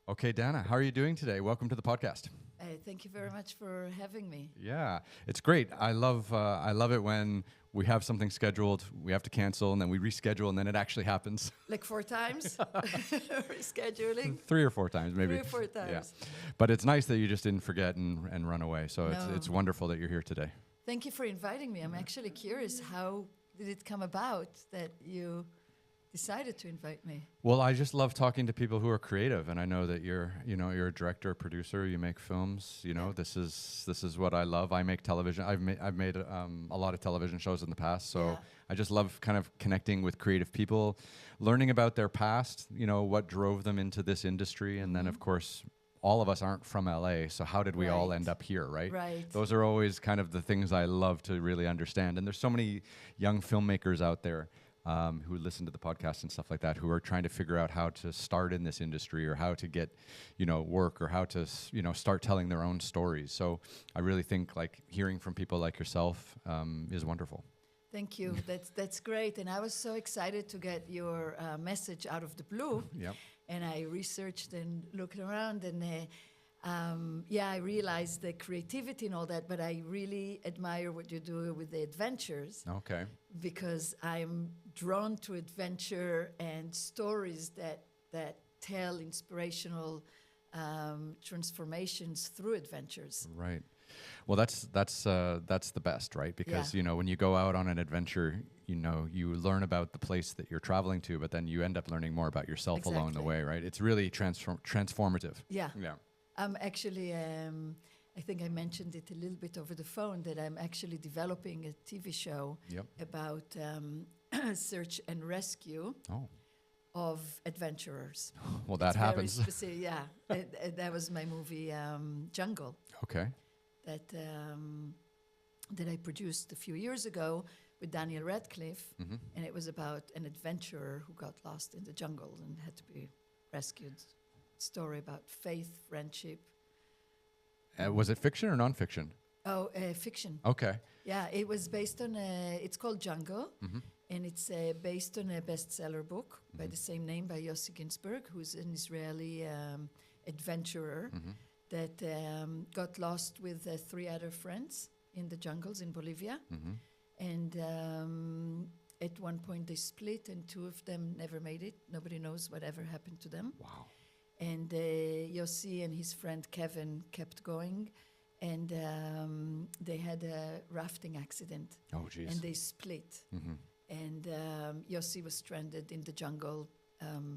Okay, Dana, how are you doing today? Welcome to the podcast. Thank you very much for having me. Yeah, it's great. I love it when we have something scheduled, we have to cancel, and then we reschedule, and then it actually happens. Like 4 times rescheduling? 3 or 4 times, maybe. 3 or 4 times. Yeah. But it's nice that you just didn't forget and run away. So No. it's wonderful that you're here today. Thank you for inviting me. I'm actually curious, how did it come about that you decided to invite me? Well, I just love talking to people who are creative, and I know that you're a director, producer. You make films. This is what I love. I make television. I've made a lot of television shows in the past. So Yeah. I just love kind of connecting with creative people, learning about their past. What drove them into this industry, and then of course, all of us aren't from LA. So how did we all Right. end up here, right? Right. Those are always kind of the things I love to really understand. And there's so many young filmmakers out there. Who listen to the podcast and stuff like that, who are trying to figure out how to start in this industry or how to get, work or how to, start telling their own stories. So I really think like hearing from people like yourself is wonderful. Thank you. That's great. And I was so excited to get your message out of the blue. Yep. And I researched and looked around, and I realized the creativity and all that, but I really admire what you do with the adventures. Okay. Because I'm drawn to adventure and stories that tell inspirational transformations through adventures. Right. Well, that's the best, right? Because when you go out on an adventure, you learn about the place that you're traveling to, but then you end up learning more about yourself along the way, right? It's really transformative. Yeah. Yeah. I'm actually, I think I mentioned it a little bit over the phone, that I'm actually developing a TV show about search and rescue of adventurers. Well, that happens. Very specific, yeah. That was my movie, Jungle. Okay. That I produced a few years ago with Daniel Radcliffe, and it was about an adventurer who got lost in the jungle and had to be rescued. Story about faith, friendship. Was it fiction or nonfiction? Oh, fiction. Okay. Yeah, it was based on it's called Jungle, and it's based on a bestseller book by the same name by Yossi Ghinsberg, who's an Israeli adventurer that got lost with 3 other friends in the jungles in Bolivia. And at one point they split, and 2 of them never made it. Nobody knows whatever happened to them. Wow. And Yossi and his friend Kevin kept going, and they had a rafting accident. Oh, geez. And they split. And Yossi was stranded in the jungle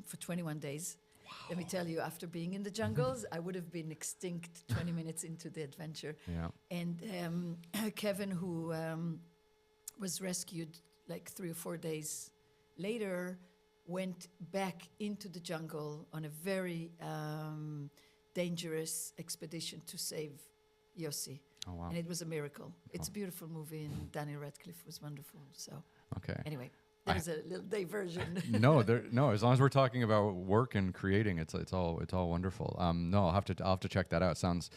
for 21 days. Wow. Let me tell you, after being in the jungles, I would have been extinct 20 minutes into the adventure. Yeah. And Kevin, who was rescued like 3 or 4 days later, went back into the jungle on a very dangerous expedition to save Yossi. Oh, wow. And it was a miracle. It's a beautiful movie, and Daniel Radcliffe was wonderful. So, okay. Anyway, there's a little diversion. No. As long as we're talking about work and creating, it's all wonderful. No, I'll have to check that out. Sounds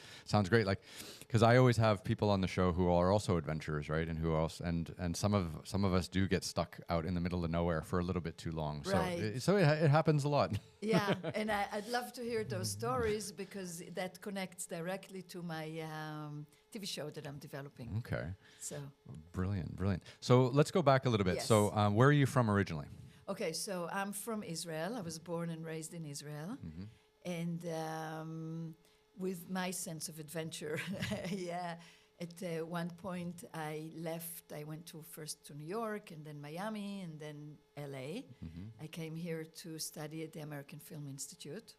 great. Like, because I always have people on the show who are also adventurers, right? And who else? And some of us do get stuck out in the middle of nowhere for a little bit too long. Right. So it happens a lot. Yeah, and I'd love to hear those stories, because that connects directly to my TV show that I'm developing. Okay. So Brilliant. So let's go back a little bit. Yes. So where are you from originally? Okay, so I'm from Israel. I was born and raised in Israel. And with my sense of adventure, at one point I left. I went first to New York, and then Miami, and then LA. I came here to study at the American Film Institute.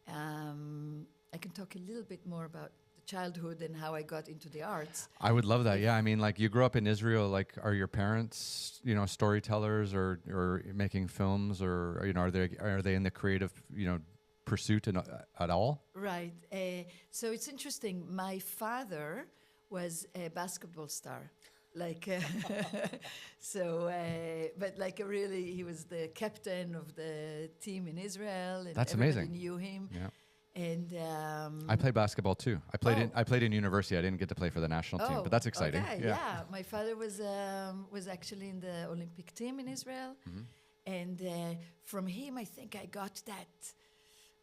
I can talk a little bit more about childhood and how I got into the arts. I would love that. Yeah, I mean, like, you grew up in Israel. Like, are your parents, storytellers or making films, or are they in the creative, pursuit at all? Right. So it's interesting. My father was a basketball star. Like, he was the captain of the team in Israel, and that's everybody amazing. knew him. Yeah. And I played basketball too. I played in university. I didn't get to play for the national team, but that's exciting. Okay, yeah. My father was actually in the Olympic team in Israel, and from him I think I got that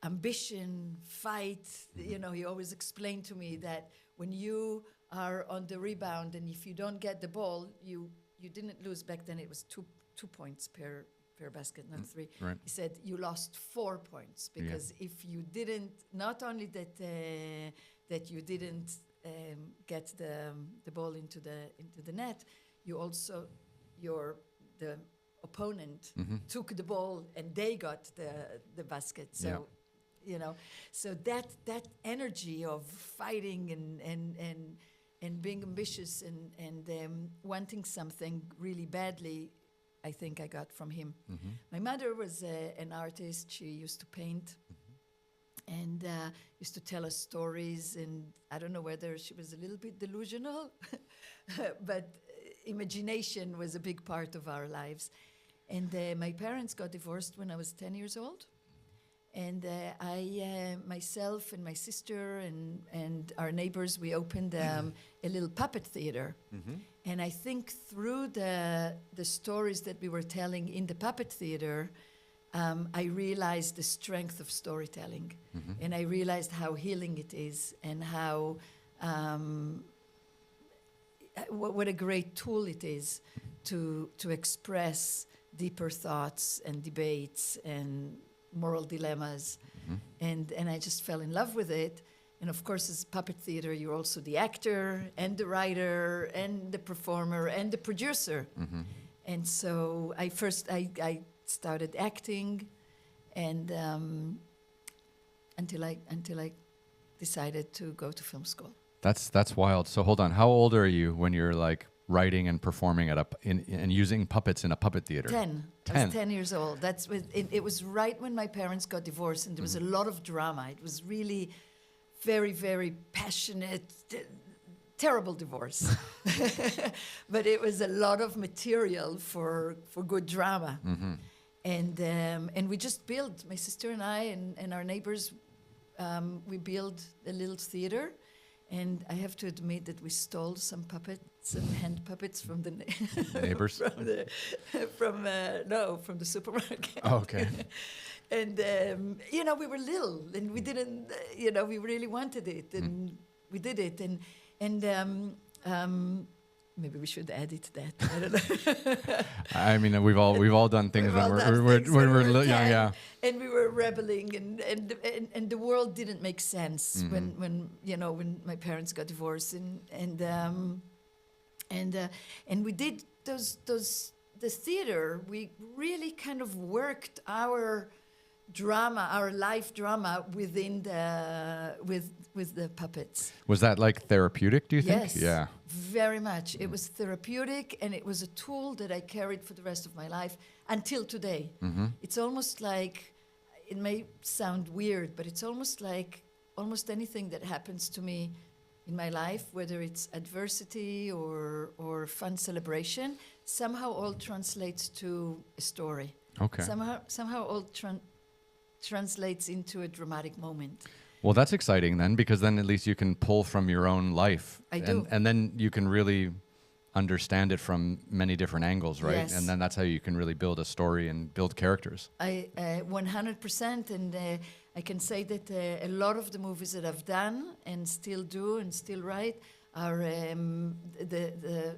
ambition, fight. You know, he always explained to me that when you are on the rebound and if you don't get the ball, you didn't lose. Back then it was two points per basket, not three. Right. He said you lost 4 points because if you didn't, not only that you didn't get the ball into the net, you also the opponent took the ball and they got the basket. So you know, so that energy of fighting and being ambitious and wanting something really badly, I think I got from him. My mother was an artist. She used to paint and used to tell us stories. And I don't know whether she was a little bit delusional, but imagination was a big part of our lives. And my parents got divorced when I was 10 years old. And I, myself and my sister and our neighbors, we opened a little puppet theater. And I think through the stories that we were telling in the puppet theater, I realized the strength of storytelling. And I realized how healing it is and how what a great tool it is to express deeper thoughts and debates and moral dilemmas. And I just fell in love with it. And of course, as puppet theater, you're also the actor and the writer and the performer and the producer. And so I started acting, and until I decided to go to film school. That's wild. So hold on, how old are you when you're like writing and performing and using puppets in a puppet theater? 10. I was 10 years old. It was right when my parents got divorced, and there was a lot of drama. It was really very, very passionate, terrible divorce. But it was a lot of material for good drama. And we just built, my sister and I and our neighbors, we built a little theater. And I have to admit that we stole some puppets, some hand puppets from the neighbors. from the supermarket. Oh, okay. And we were little, and we didn't. We really wanted it, and we did it. And maybe we should edit that. I don't know. I mean, we've all done things when we're young, yeah. And we were rebelling, and the world didn't make sense when my parents got divorced, and we did the theater. We really kind of worked our drama, our life drama within with the puppets. Was that like therapeutic, do you think? Yes. Yeah. Very much. It was therapeutic, and it was a tool that I carried for the rest of my life until today. It's almost like, it may sound weird, but it's almost like almost anything that happens to me in my life, whether it's adversity or fun celebration, somehow all translates to a story. Okay. Somehow all translates into a dramatic moment. Well, that's exciting then, because then at least you can pull from your own life. I do. And then you can really understand it from many different angles, right? Yes. And then that's how you can really build a story and build characters. 100%. And I can say that a lot of the movies that I've done and still do and still write are the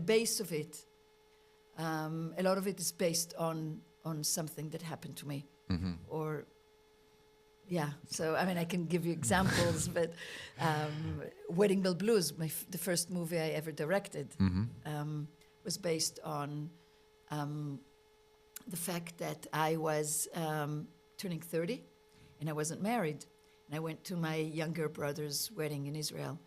base of it. A lot of it is based on something that happened to me. Or yeah, so I mean, I can give you examples, but Wedding Bell Blues, the first movie I ever directed, was based on the fact that I was turning 30 and I wasn't married. And I went to my younger brother's wedding in Israel,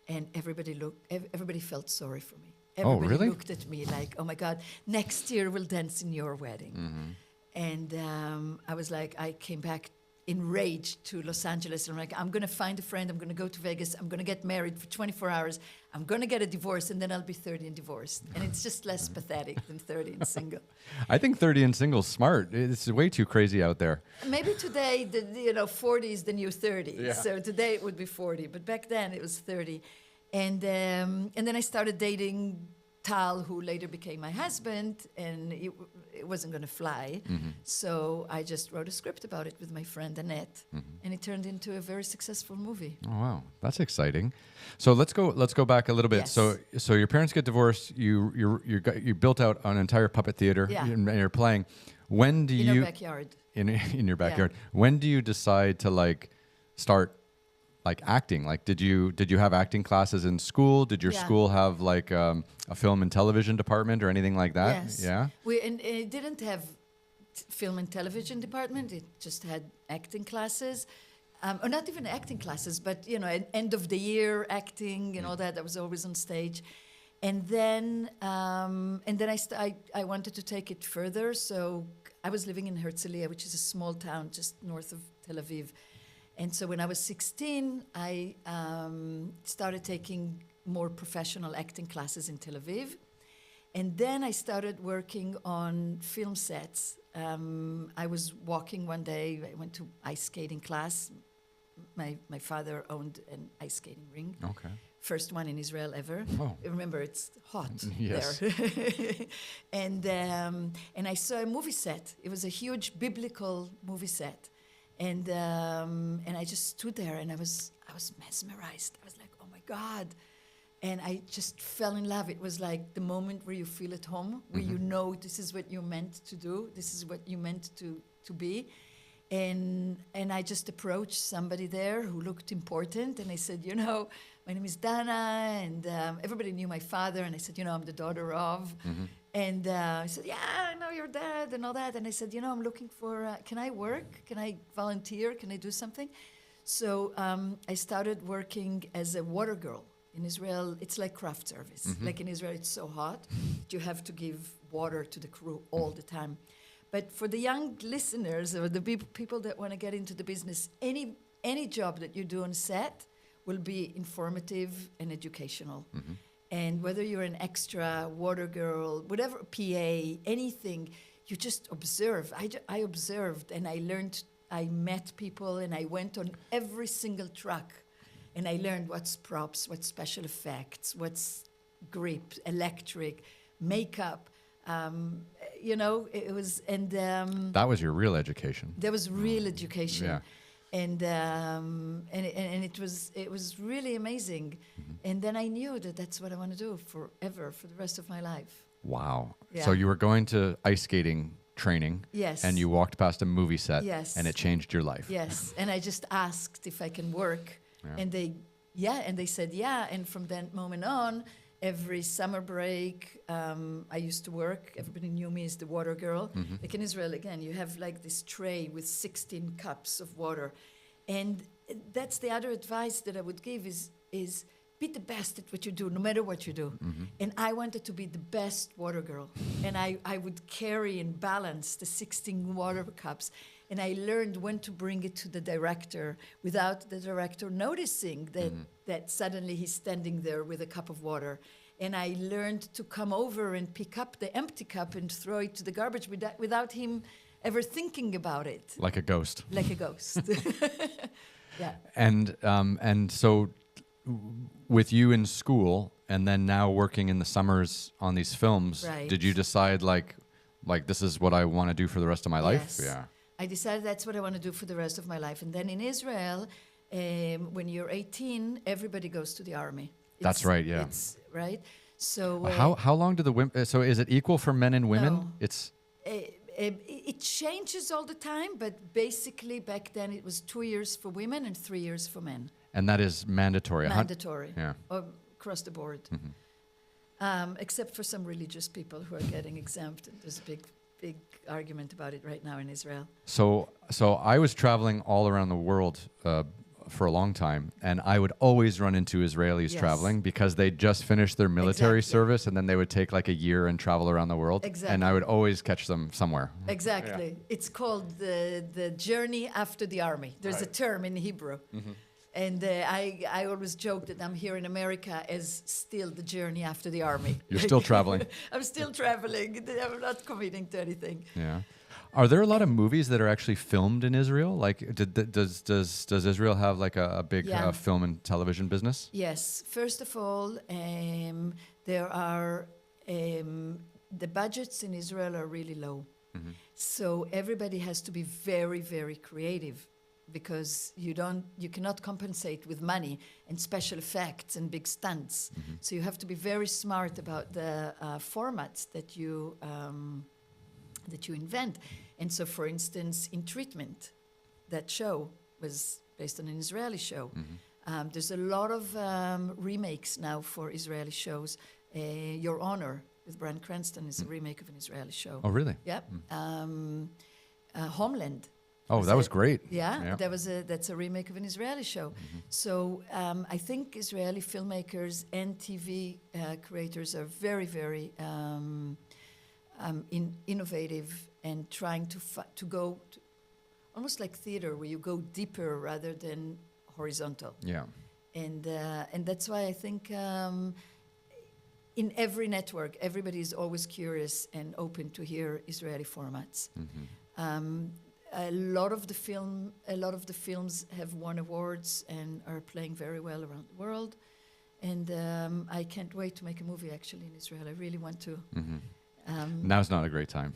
and everybody felt sorry for me. Everybody really? looked at me like, oh my God, next year we'll dance in your wedding. And I was like, I came back enraged to Los Angeles. And I'm like, I'm going to find a friend. I'm going to go to Vegas. I'm going to get married for 24 hours. I'm going to get a divorce, and then I'll be 30 and divorced. And it's just less pathetic than 30 and single. I think 30 and single is smart. It's way too crazy out there. Maybe today, 40 is the new 30. Yeah. So today it would be 40. But back then it was 30. And then I started dating Tal, who later became my husband, and it wasn't going to fly. So I just wrote a script about it with my friend Annette, and it turned into a very successful movie. Oh wow, that's exciting. So let's go back a little bit. Yes. So your parents get divorced. You built out an entire puppet theater, Yeah. and you're playing. When do In you our backyard. in your backyard? When do you decide to start acting? Did you have acting classes in school? Did your school have a film and television department or anything like that? Yes. Yeah. It didn't have film and television department. It just had acting classes, or not even acting classes, but end of the year acting and all that. I was always on stage, and then I wanted to take it further. So I was living in Herzliya, which is a small town just north of Tel Aviv. And so when I was 16, I started taking more professional acting classes in Tel Aviv. And then I started working on film sets. I was walking one day, I went to ice skating class. My father owned an ice skating ring. Okay. First one in Israel ever. Oh. Remember, it's hot Yes. there. And I saw a movie set. It was a huge biblical movie set. And I just stood there, and I was mesmerized. I was like, oh my God. And I just fell in love. It was like the moment where you feel at home, where you know this is what you're meant to do, this is what you're meant to be. And I just approached somebody there who looked important, and I said, my name is Dana, and everybody knew my father, and I said, I'm the daughter of. And I said, yeah, I know your dad and all that. And I said, I'm looking for, can I work? Can I volunteer? Can I do something? So I started working as a water girl. In Israel, it's like craft service. Like in Israel, it's so hot that you have to give water to the crew all the time. But for the young listeners or the people that want to get into the business, any job that you do on set will be informative and educational. And whether you're an extra, water girl, whatever, PA, anything, you just observe. I observed, and I learned, I met people, and I went on every single truck, and I learned what's props, what's special effects, what's grip, electric, makeup. It was, and That was your real education. there was real education. Yeah. And it was really amazing. And then I knew that that's what I want to do forever, for the rest of my life. Wow. Yeah. So you were going to ice skating training. Yes. And you walked past a movie set. Yes. And it changed your life. Yes. And I just asked if I can work. Yeah. And they said, yeah. And from that moment on, every summer break, I used to work. Everybody knew me as the water girl. Like in Israel, again, you have like this tray with 16 cups of water. And that's the other advice that I would give is be the best at what you do, no matter what you do. And I wanted to be the best water girl. And I would carry and balance the 16 water cups. And I learned when to bring it to the director without the director noticing that suddenly he's standing there with a cup of water. And I learned to come over and pick up the empty cup and throw it to the garbage without him ever thinking about it. Like a ghost. Like a ghost. Yeah. And so with you in school and then now working in the summers on these films, Right. did you decide like this is what I want to do for the rest of my life? Yes. Yeah. I decided that's what I want to do for the rest of my life. And then in Israel, when you're 18, everybody goes to the army. That's right, yeah. It's, right? So How long do the women? So is it equal for men and women? No. It's it changes all the time, but basically back then it was 2 years for women and 3 years for men. and that is mandatory. Mandatory. Yeah. Across the board. Except for some religious people who are getting exempt. There's a big argument about it right now in Israel. So I was traveling all around the world for a long time, and I would always run into Israelis Yes. traveling because they just finished their military Exactly. service, and then they would take like a year and travel around the world. And I Exactly. would always catch them somewhere. Exactly. It's called the journey after the army. There's a term in Hebrew. And I always joke that I'm here in America as still the journey after the army. You're still traveling. I'm still traveling. I'm not committing to anything. Yeah. Are there a lot of movies that are actually filmed in Israel? Like, does Israel have like a big Yeah. film and television business? Yes. First of all, there are the budgets in Israel are really low. So everybody has to be very, very creative, because you cannot compensate with money and special effects and big stunts. So you have to be very smart about the formats that you invent. And so, for instance, in Treatment, that show was based on an Israeli show. There's a lot of remakes now for Israeli shows. Your Honor with Bryan Cranston is a remake of an Israeli show. Oh, really? Yep. Homeland. Oh, that was great. Yeah, that's a remake of an Israeli show. So I think Israeli filmmakers and TV creators are very, very innovative and trying to go almost like theater, where you go deeper rather than horizontal. Yeah. And that's why I think in every network, everybody is always curious and open to hear Israeli formats. A lot of the films have won awards and are playing very well around the world. And I can't wait to make a movie actually in Israel. I really want to. Now's not a great time.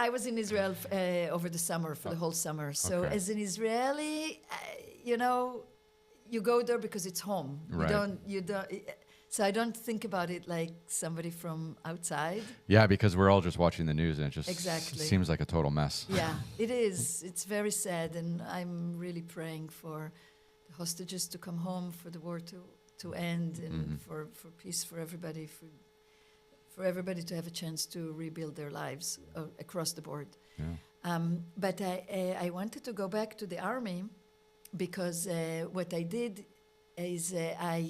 I was in Israel over the summer for the whole summer. So as an Israeli, you go there because it's home. Right. You don't. So I don't think about it like somebody from outside. Yeah, because we're all just watching the news and it just seems like a total mess. Yeah, it is. It's very sad, and I'm really praying for the hostages to come home, for the war to end, and for peace for everybody, for everybody to have a chance to rebuild their lives across the board. Yeah. But I wanted to go back to the army because what I did is I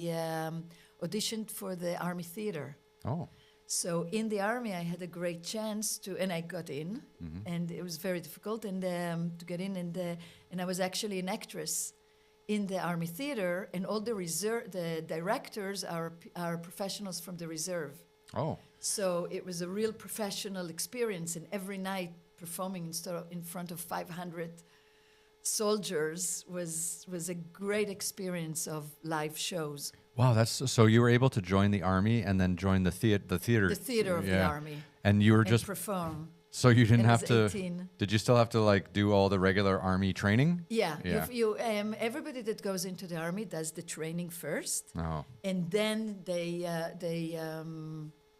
auditioned for the Army Theater. Oh. So in the Army, I had a great chance and I got in, and it was very difficult to get in, and I was actually an actress in the Army Theater, and all the directors are professionals from the reserve. Oh. So it was a real professional experience, and every night performing in front of 500 soldiers was a great experience of live shows. Wow, so you were able to join the army and then join the theater. The theater of the army. And you were just perform. So you didn't have to. 18. Did you still have to do all the regular army training? Yeah. Everybody that goes into the army does the training first, and then they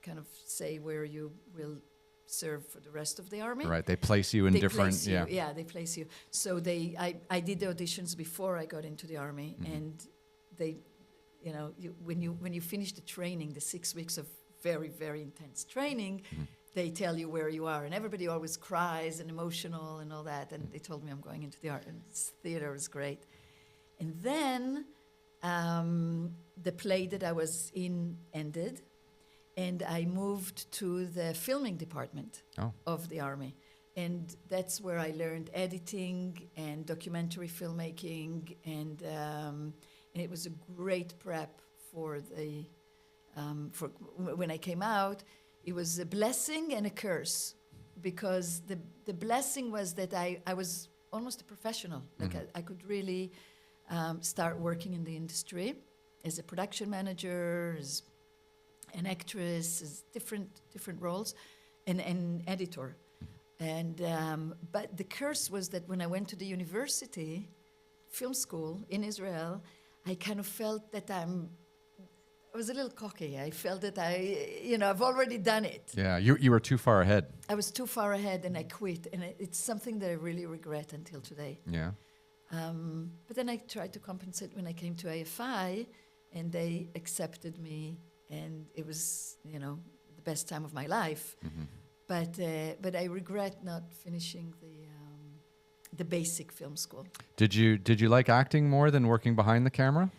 kind of say where you will serve for the rest of the army. Right. They place you in different. They place you. So I did the auditions before I got into the army, and they. When you finish the training, the 6 weeks of very, very intense training, they tell you where you are. And everybody always cries and emotional and all that. And they told me I'm going into the art and theater is great. And then the play that I was in ended, and I moved to the filming department of the Army. And that's where I learned editing and documentary filmmaking, and it was a great prep for when I came out. It was a blessing and a curse, because the blessing was that I was almost a professional. Like I could really start working in the industry as a production manager, as an actress, as different roles, and an editor. And but the curse was that when I went to the university, film school in Israel, I kind of felt that I was a little cocky. I felt that I've already done it. Yeah, you were too far ahead. I was too far ahead, and I quit. And it's something that I really regret until today. Yeah. But then I tried to compensate when I came to AFI, and they accepted me, and it was, the best time of my life. But I regret not finishing the basic film school. Did you like acting more than working behind the camera?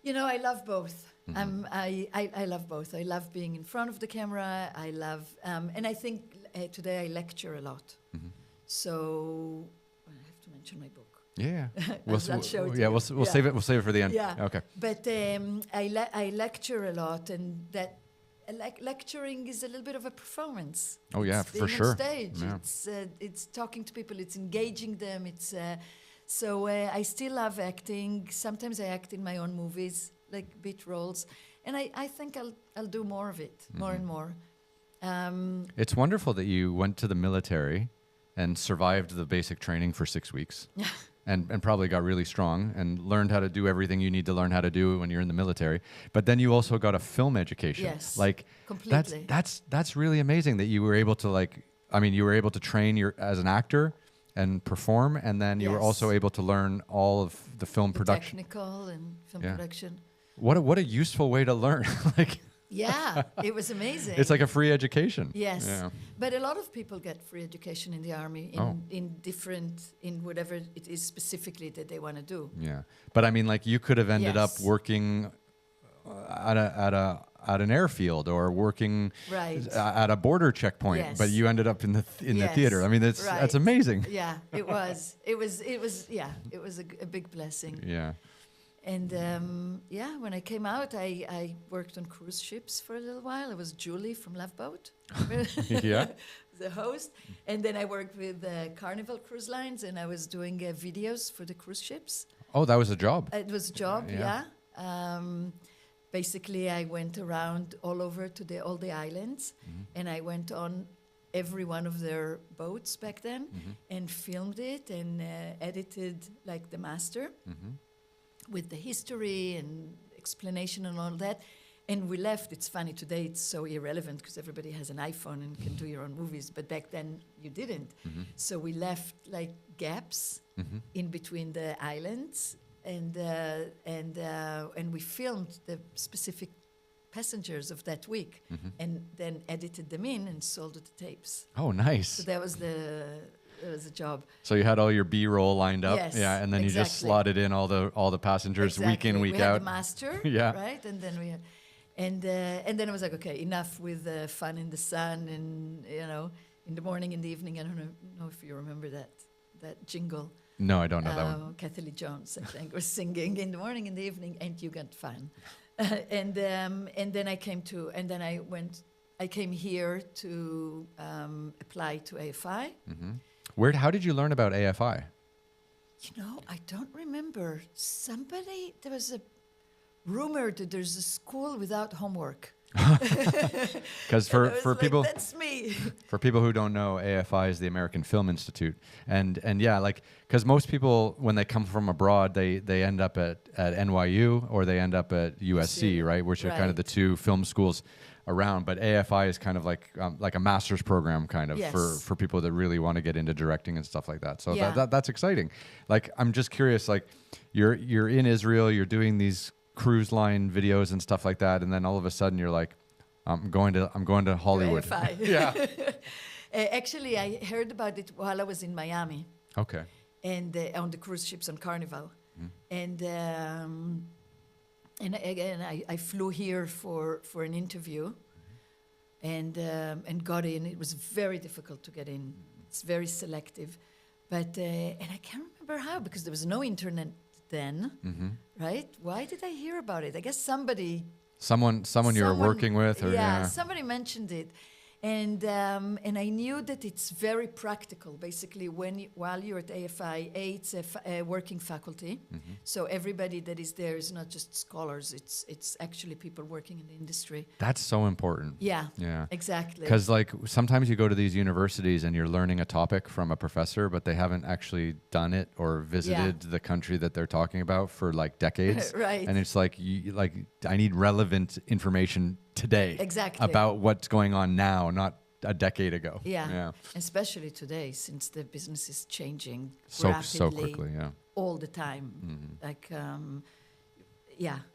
I love both. I love both. I love being in front of the camera. I love, and I think today I lecture a lot. So I have to mention my book. Yeah, I'll show it to you. We'll save it. We'll save it for the end. Yeah. Okay. But I lecture a lot, and that lecturing is a little bit of a performance. Oh yeah, it's for sure. On stage. Yeah. It's talking to people. It's engaging them. So I still love acting. Sometimes I act in my own movies, like beat roles, And I think I'll do more of it, more and more. It's wonderful that you went to the military and survived the basic training for 6 weeks. And probably got really strong and learned how to do everything you need to learn how to do when you're in the military. But then you also got a film education. Yes, like completely. That's really amazing that you were able to you were able to train as an actor and perform, and then you were also able to learn all of the film production. Technical and film production. What a useful way to learn. Yeah, it was amazing. It's like a free education. Yes, Yeah. but a lot of people get free education in the army in whatever it is specifically that they want to do. Yeah, but I mean, like you could have ended up working at an airfield or working at a border checkpoint, but you ended up in the theater. I mean, that's amazing. Yeah, it was. It was a big blessing. Yeah. And when I came out, I worked on cruise ships for a little while. I was Julie from Love Boat, yeah, the host. And then I worked with Carnival Cruise Lines, and I was doing videos for the cruise ships. Oh, that was a job. It was a job, yeah. Basically, I went around all over to all the islands, and I went on every one of their boats back then and filmed it and edited like the master. With the history and explanation and all that. And we left. It's funny, today it's so irrelevant because everybody has an iPhone and can do your own movies. But back then you didn't. So we left like gaps in between the islands, and we filmed the specific passengers of that week, and then edited them in and sold the tapes. Oh, nice. So that was a job. So you had all your B-roll lined up, yes, and then you just slotted in all the passengers week in, week we out. Had the master, right, and then we had, and then it was like, okay, enough with fun in the sun, and in the morning, in the evening. I don't know if you remember that jingle. No, I don't know that one. Kathy Lee Jones, I think, was singing in the morning, in the evening, and you got fun. And then I came I came here to apply to AFI. How did you learn about AFI? I don't remember. There was a rumor that there's a school without homework. Because for people, that's me. For people who don't know, AFI is the American Film Institute, and because most people when they come from abroad, they end up at NYU or they end up at USC, right, which are kind of the two film schools around. But AFI is kind of like a master's program kind of for people that really want to get into directing and stuff like that. So that's exciting. Like, I'm just curious, like you're in Israel, you're doing these cruise line videos and stuff like that, and then all of a sudden you're like, I'm going to Hollywood. Yeah. Actually, I heard about it while I was in Miami. Okay. And on the cruise ships on Carnival, and again I flew here for an interview, and got in. It was very difficult to get in. It's very selective, but and I can't remember how, because there was no internet then, right? Why did I hear about it? I guess someone you were working with, or somebody mentioned it, and I knew that it's very practical. Basically, while you're at AFI, it's a working faculty, so everybody that is there is not just scholars. It's actually people working in the industry. That's so important. Yeah, exactly. Because like sometimes you go to these universities and you're learning a topic from a professor, but they haven't actually done it or visited the country that they're talking about for like decades. Right. And it's like I need relevant information today. Exactly. About what's going on now, not a decade ago. Yeah. Especially today, since the business is changing so rapidly, quickly. Yeah. All the time. Like,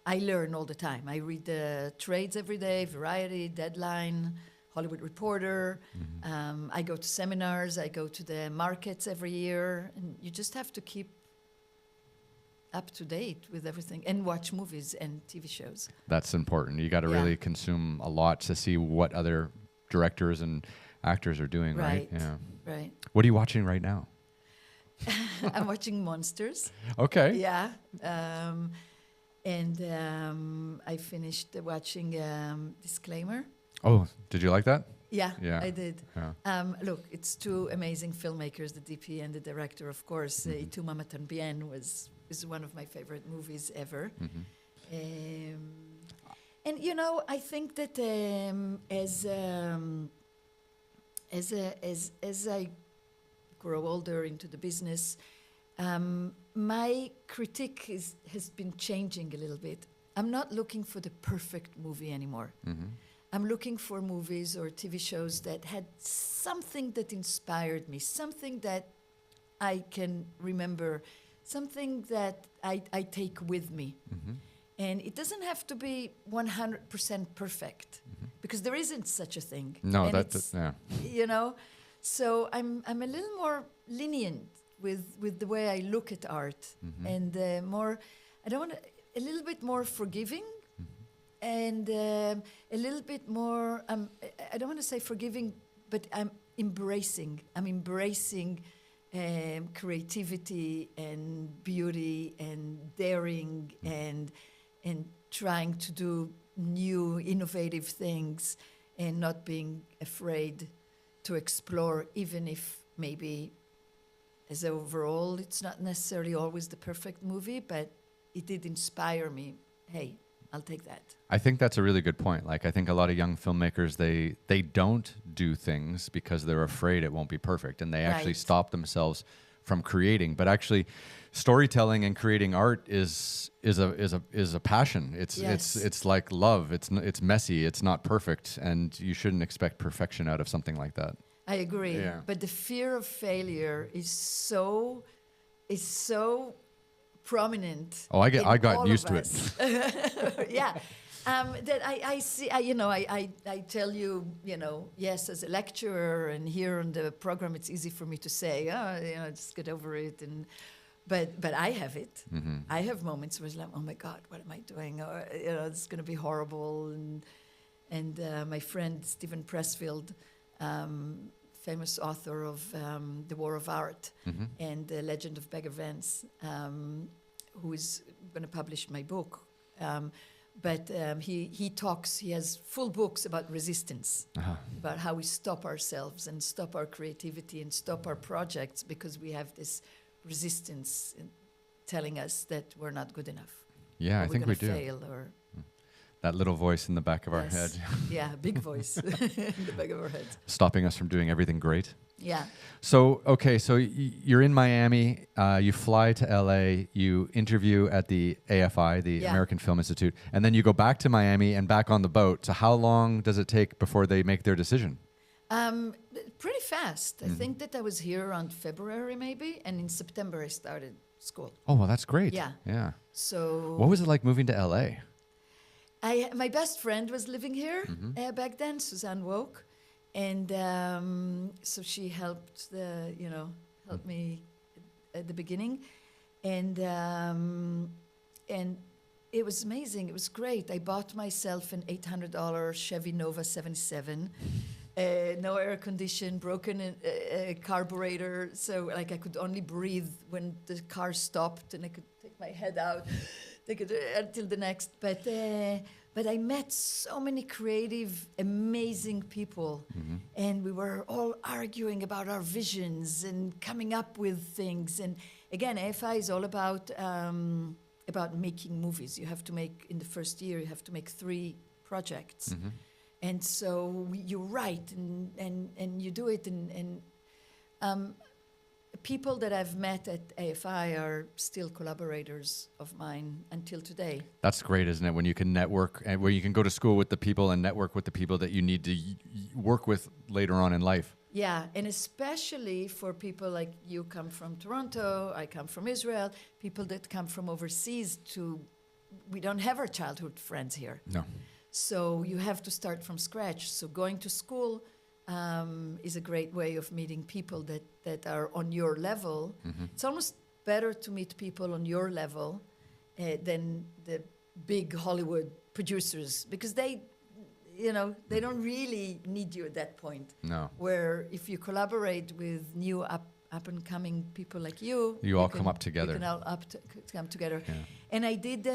I learn all the time. I read the trades every day, Variety, Deadline, Hollywood Reporter. I go to seminars. I go to the markets every year, and you just have to keep up to date with everything and watch movies and TV shows. That's important. You got to really consume a lot to see what other directors and actors are doing, right? Yeah. Right. What are you watching right now? I'm watching Monsters. Okay. Yeah. And I finished watching Disclaimer. Oh, did you like that? Yeah, Yeah. I did. Yeah. Look, it's two amazing filmmakers, the DP and the director, of course. Y Tu Mamá También is one of my favorite movies ever. And I think that as I grow older into the business, my critique has been changing a little bit. I'm not looking for the perfect movie anymore. Mm-hmm. I'm looking for movies or TV shows that had something that inspired me, something that I can remember, something that I take with me. Mm-hmm. And it doesn't have to be 100% perfect, because there isn't such a thing. No, and that's yeah. So I'm a little more lenient with the way I look at art, and more. I don't want a little bit more forgiving, and a little bit more. I don't want to say forgiving, but I'm embracing. I'm embracing creativity and beauty and daring and trying to do new, innovative things, and not being afraid to explore, even if maybe as overall it's not necessarily always the perfect movie, but it did inspire me. Hey, I'll take that. I think that's a really good point. Like, I think a lot of young filmmakers, they don't do things because they're afraid it won't be perfect, and they actually Right. stop themselves from creating. But actually, storytelling and creating art is a passion. Yes. It's like love. It's messy. It's not perfect, and you shouldn't expect perfection out of something like that. I agree. Yeah. But the fear of failure is so prominent. Oh, I in got all used of to us. it. Yeah. That I see, I tell you, yes, as a lecturer, and here on the program, it's easy for me to say, just get over it. But I have it. Mm-hmm. I have moments where it's like, oh my God, what am I doing? Or, this is going to be horrible. And my friend, Stephen Pressfield, famous author of The War of Art Mm-hmm. and The Legend of Beggar Vance, who is going to publish my book. But he has full books about resistance, about how we stop ourselves and stop our creativity and stop our projects because we have this resistance telling us that we're not good enough. Yeah, I we're think we gonna do. fail, or That little voice in the back of our head, Yes. Yeah, big voice in the back of our head. stopping us from doing everything great. Yeah. So, okay, so you're in Miami, you fly to LA, you interview at the AFI, the Yeah. American Film Institute, and then you go back to Miami and back on the boat. So how long does it take before they make their decision? Pretty fast. I think that I was here around February maybe, and in September I started school. Oh, well, that's great. Yeah. Yeah. So What was it like moving to LA? my best friend was living here back then, Suzanne Woke, and so she helped helped me at the beginning, and it was amazing. It was great. I bought myself an $800 Chevy Nova 77. No air condition, broken carburetor, so like I could only breathe when the car stopped, and I could take my head out, take it until the next. But I met so many creative, amazing people, and we were all arguing about our visions and coming up with things. And again, AFI is all about making movies. You have to make, in the first year, you have to make 3 projects. And so you write and you do it, and people that I've met at AFI are still collaborators of mine until today. That's great, isn't it? When you can network and where you can go to school with the people and network with the people that you need to work with later on in life. Yeah, and especially for people like you come from Toronto, I come from Israel, people that come from overseas we don't have our childhood friends here. No. So you have to start from scratch. So going to school is a great way of meeting people that are on your level. It's almost better to meet people on your level than the big Hollywood producers, because they don't really need you at that point. No. Where if you collaborate with new up and coming people like you all come up together. You can all come together. Yeah. And I did,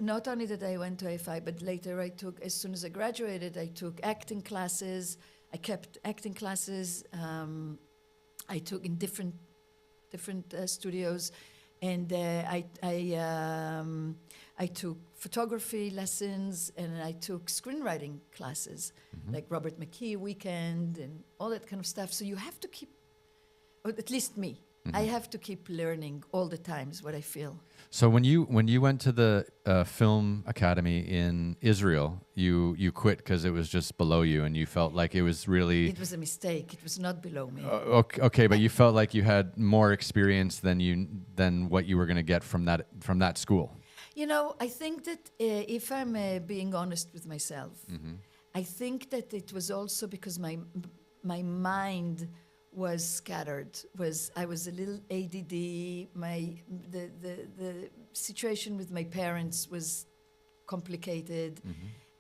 not only that I went to AFI, but later as soon as I graduated, I took acting classes. I kept acting classes. I took in different studios. And I took photography lessons, and I took screenwriting classes, like Robert McKee Weekend and all that kind of stuff. So you have to keep, or at least me, I have to keep learning all the time is what I feel. So when you went to the film academy in Israel, you quit because it was just below you, and you felt like it was really. It was a mistake. It was not below me. Okay, but you felt like you had more experience than what you were going to get from that school. You know, I think that if I'm being honest with myself, I think that it was also because my mind was scattered. I was a little ADD. The situation with my parents was complicated.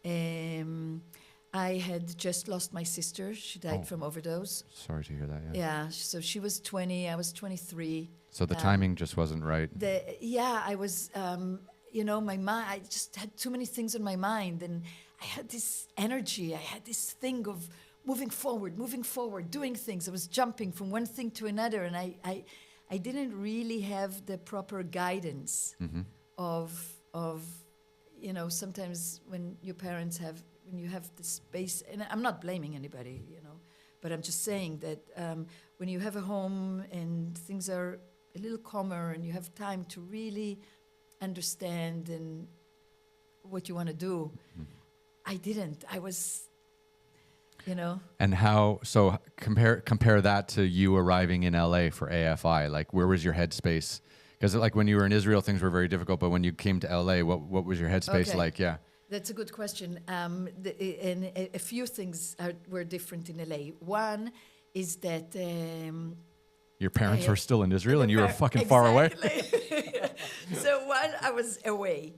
I had just lost my sister. She died from overdose. Sorry to hear that. Yeah. So she was 20. I was 23. So the timing just wasn't right. I was. My mind. I just had too many things on my mind, and I had this energy. I had this thing of moving forward, doing things. I was jumping from one thing to another, and I didn't really have the proper guidance of sometimes when your parents when you have the space, and I'm not blaming anybody, but I'm just saying that when you have a home and things are a little calmer and you have time to really understand and what you want to do, I didn't. I was. And how? So compare that to you arriving in LA for AFI. Like, where was your headspace? Because like when you were in Israel, things were very difficult. But when you came to LA, what was your headspace like? Yeah, that's a good question. And a few things were different in LA. One is that your parents were still in Israel, and you were fucking far away. So one, I was away.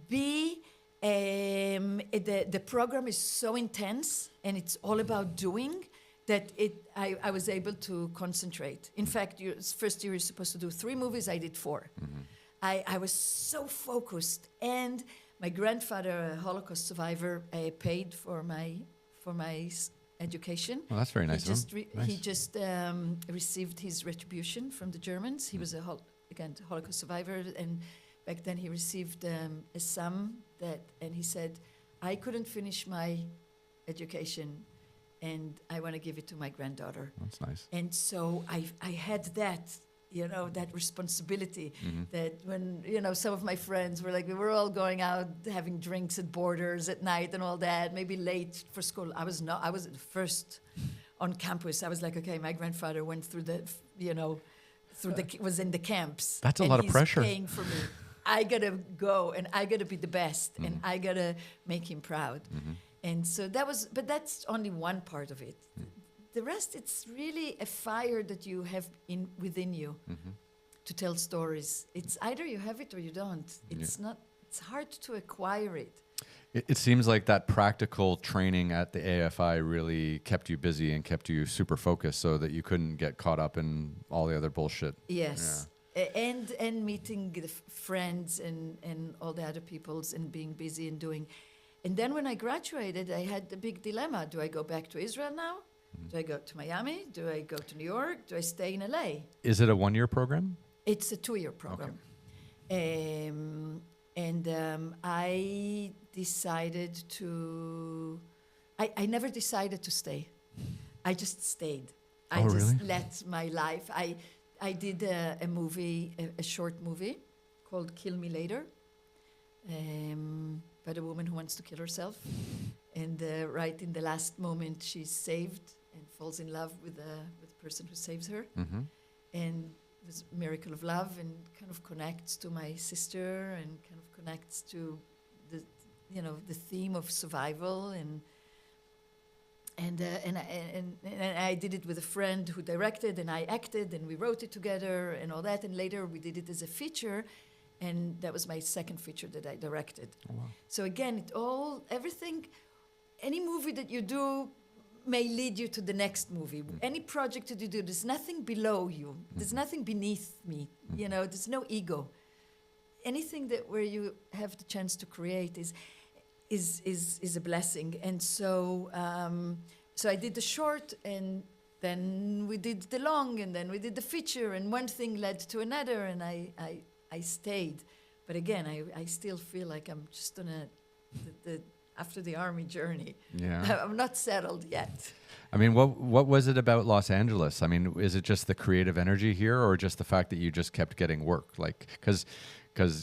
B. The program is so intense and it's all about doing that I was able to concentrate. In fact, first year you're supposed to do 3 movies, I did 4. I was so focused, and my grandfather, a Holocaust survivor, paid for my education. Well, that's very nice of him. He just received his retribution from the Germans. He was a Holocaust survivor, and back then he received a sum and he said, I couldn't finish my education and I want to give it to my granddaughter. That's nice. And so I had that, that responsibility that when, some of my friends were like, we were all going out having drinks at Borders at night and all that, maybe late for school. I was the first on campus. I was like, okay, my grandfather went through was in the camps. That's a lot of pressure. Paying for me. I gotta go and I gotta be the best and I gotta make him proud. And so but that's only one part of it. The rest, it's really a fire that you have within you to tell stories. It's either you have it or you don't. It's hard to acquire it. It seems like that practical training at the AFI really kept you busy and kept you super focused so that you couldn't get caught up in all the other bullshit. Yes. Yeah. And meeting the friends and all the other peoples and being busy and doing. And then when I graduated, I had the big dilemma. Do I go back to Israel now? Do I go to Miami? Do I go to New York? Do I stay in LA? Is it a 1-year program? It's a 2-year program. Okay. I decided to... I never decided to stay. I just stayed. I just let my life... I did a movie, a short movie called Kill Me Later, about a woman who wants to kill herself. And right in the last moment, she's saved and falls in love with the person who saves her. And it was a miracle of love and kind of connects to my sister and kind of connects to the theme of survival and I did it with a friend who directed, and I acted, and we wrote it together, and all that. And later we did it as a feature, and that was my second feature that I directed. Oh, wow. So again, everything, any movie that you do may lead you to the next movie. Any project that you do, there's nothing below you. There's nothing beneath me. There's no ego. Anything where you have the chance to create is a blessing. And so so I did the short, and then we did the long, and then we did the feature, and one thing led to another, and I stayed. But again, I still feel like I'm just on the after the army journey. Yeah. I'm not settled yet. I mean, what was it about Los Angeles? I mean, is it just the creative energy here, or just the fact that you just kept getting work? Like, because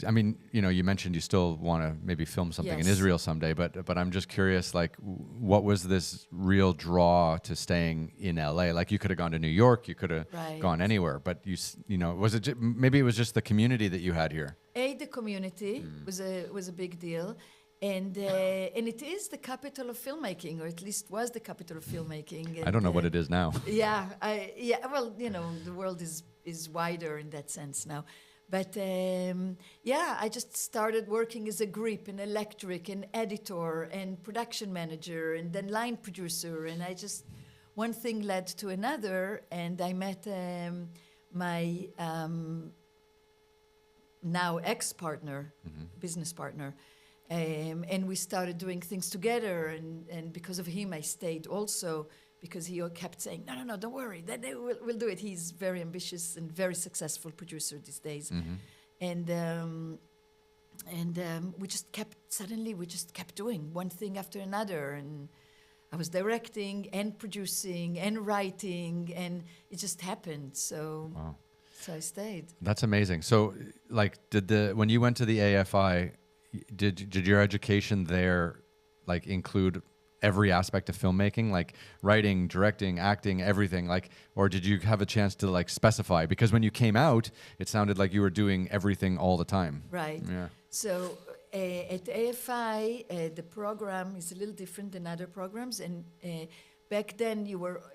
I mean, you know, you mentioned you still want to maybe film something in Yes. Israel someday, but I'm just curious, like, what was this real draw to staying in LA? Like, you could have gone to New York, you could have Right. gone anywhere, but you know, was it maybe it was just the community that you had here? The community was a big deal, and it is the capital of filmmaking, or at least was the capital of filmmaking. I don't know what it is now. Yeah, well, you know, the world is wider in that sense now. But I just started working as a grip, an electric, an editor, and production manager, and then line producer. And one thing led to another, and I met my now ex-partner, business partner. And we started doing things together, and because of him, I stayed also, because he kept saying, no, don't worry, we'll do it. He's very ambitious and very successful producer these days. And we just kept doing one thing after another. And I was directing and producing and writing, and it just happened. So, Wow. So I stayed. That's amazing. So, like, when you went to the AFI, did your education there, like, include every aspect of filmmaking, like writing, directing, acting, everything, like, or did you have a chance to, like, specify? Because when you came out, it sounded like you were doing everything all the time. Right. Yeah. So at AFI, the program is a little different than other programs, and back then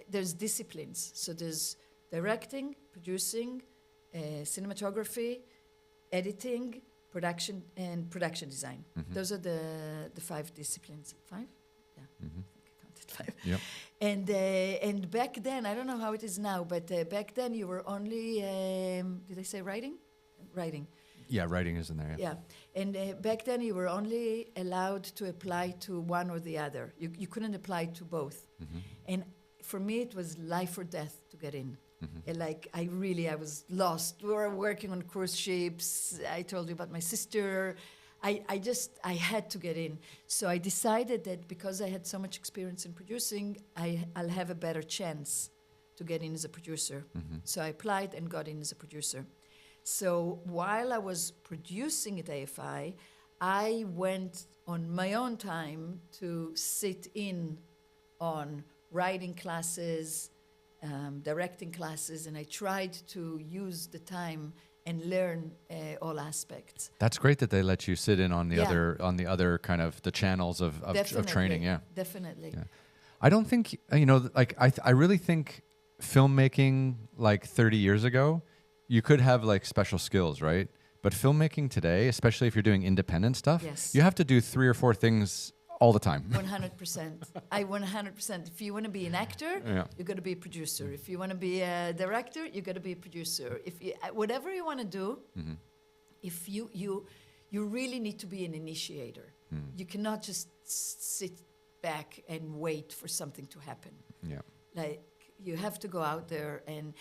there's disciplines. So there's directing, producing, cinematography, editing, production, and production design. Those are the 5 disciplines. 5? Yeah, I think I counted 5. Yep. And back then, I don't know how it is now, but back then you were only, did I say writing? Writing. Yeah, writing is in there. Yeah. Yeah, and back then you were only allowed to apply to one or the other. You couldn't apply to both. And for me, it was life or death to get in. And like, I was lost. We were working on cruise ships. I told you about my sister. I had to get in. So I decided that because I had so much experience in producing, I'll have a better chance to get in as a producer. So I applied and got in as a producer. So while I was producing at AFI, I went on my own time to sit in on writing classes, directing classes, and I tried to use the time and learn all aspects. That's great that they let you sit in on the other kind of the channels of training. Yeah, definitely. Yeah. I don't think, you know, like, I really think filmmaking like 30 years ago, you could have like special skills, right? But filmmaking today, especially if you're doing independent stuff, Yes. you have to do 3 or 4 things all the time. 100%. 100%. If you want to be an actor, you got to be a producer. If you want to be a director, you got to be a producer. If you, whatever you want to do, if you really need to be an initiator. You cannot just sit back and wait for something to happen. Yeah. Like, you have to go out there, and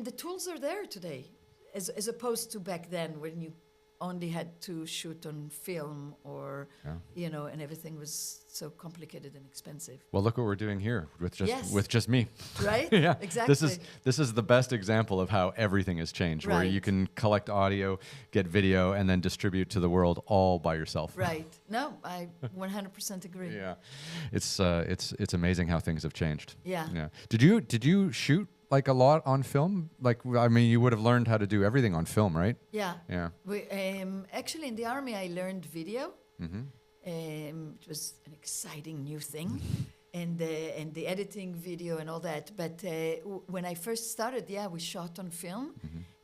the tools are there today, as opposed to back then when you only had to shoot on film, or you know, and everything was so complicated and expensive. Well, look what we're doing here with just me. Right? Yeah, Exactly. This is the best example of how everything has changed, where you can collect audio, get video, and then distribute to the world all by yourself. Right. No, I 100% agree. Yeah, it's amazing how things have changed. Yeah. Yeah. Did you shoot like a lot on film? Like, I mean, you would have learned how to do everything on film, right? Yeah. Yeah. We actually, in the army, I learned video. It was an exciting new thing, and the editing video and all that. But when I first started, we shot on film.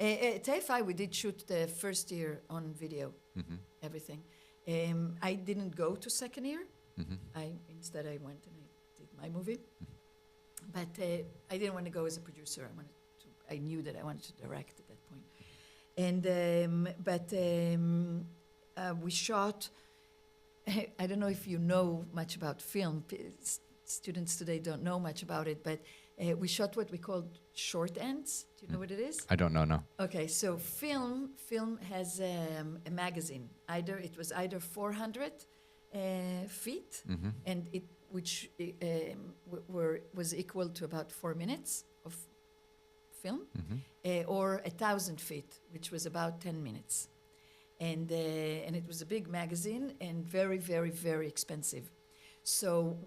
At AFI, we did shoot the first year on video, everything. I didn't go to second year. Instead I went and I did my movie. But I didn't want to go as a producer. I knew that I wanted to direct at that point. And we shot. I don't know if you know much about film. Students today don't know much about it, but We shot what we called short ends. Do you know what it is? I don't know, no. Okay, so film has a magazine. It was either 400 feet, and which was equal to about 4 minutes of film, or 1,000 feet, which was about 10 minutes, and it was a big magazine and very, very, very expensive. So,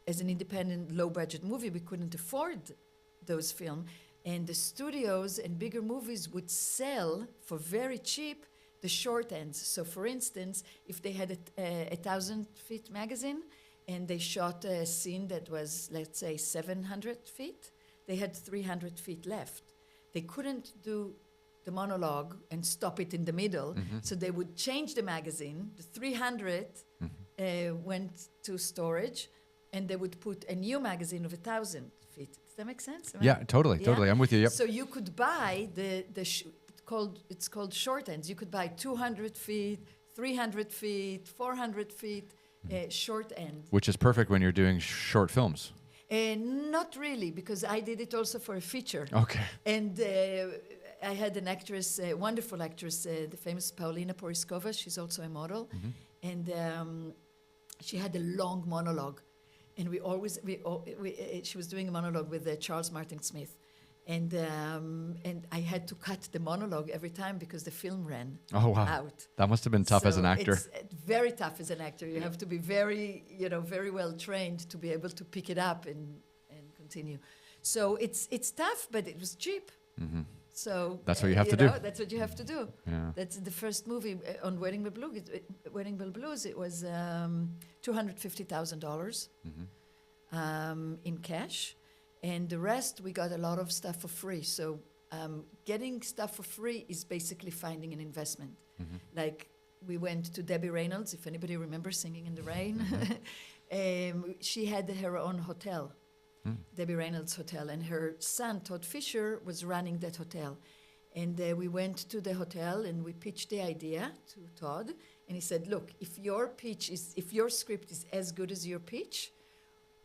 as an independent, low-budget movie, we couldn't afford those films. And the studios and bigger movies would sell for very cheap the short ends. So, for instance, if they had a 1,000 feet magazine and they shot a scene that was, let's say, 700 feet, they had 300 feet left. They couldn't do the monologue and stop it in the middle. So they would change the magazine. The 300 went to storage, and they would put a new magazine of 1,000 feet. Does that make sense? Yeah, totally. I'm with you. Yep. So you could buy it's called short ends. You could buy 200 feet, 300 feet, 400 feet short end. Which is perfect when you're doing short films. Not really, because I did it also for a feature. Okay. And I had an actress, a wonderful actress, the famous Paulina Poriskova. She's also a model. And she had a long monologue. And she was doing a monologue with Charles Martin Smith. And I had to cut the monologue every time because the film ran out. That must have been tough as an actor. It's very tough as an actor. You have to be very, very well trained to be able to pick it up and continue. So it's tough, but it was cheap. So that's what you have to do. That's what you have to do. Yeah. That's the first movie on Wedding Bell Blues. It was $250,000 in cash. And the rest, we got a lot of stuff for free. So getting stuff for free is basically finding an investment. Like we went to Debbie Reynolds, if anybody remembers Singing in the Rain. She had her own hotel, Debbie Reynolds Hotel. And her son, Todd Fisher, was running that hotel. And we went to the hotel and we pitched the idea to Todd. And he said, look, if your script is as good as your pitch,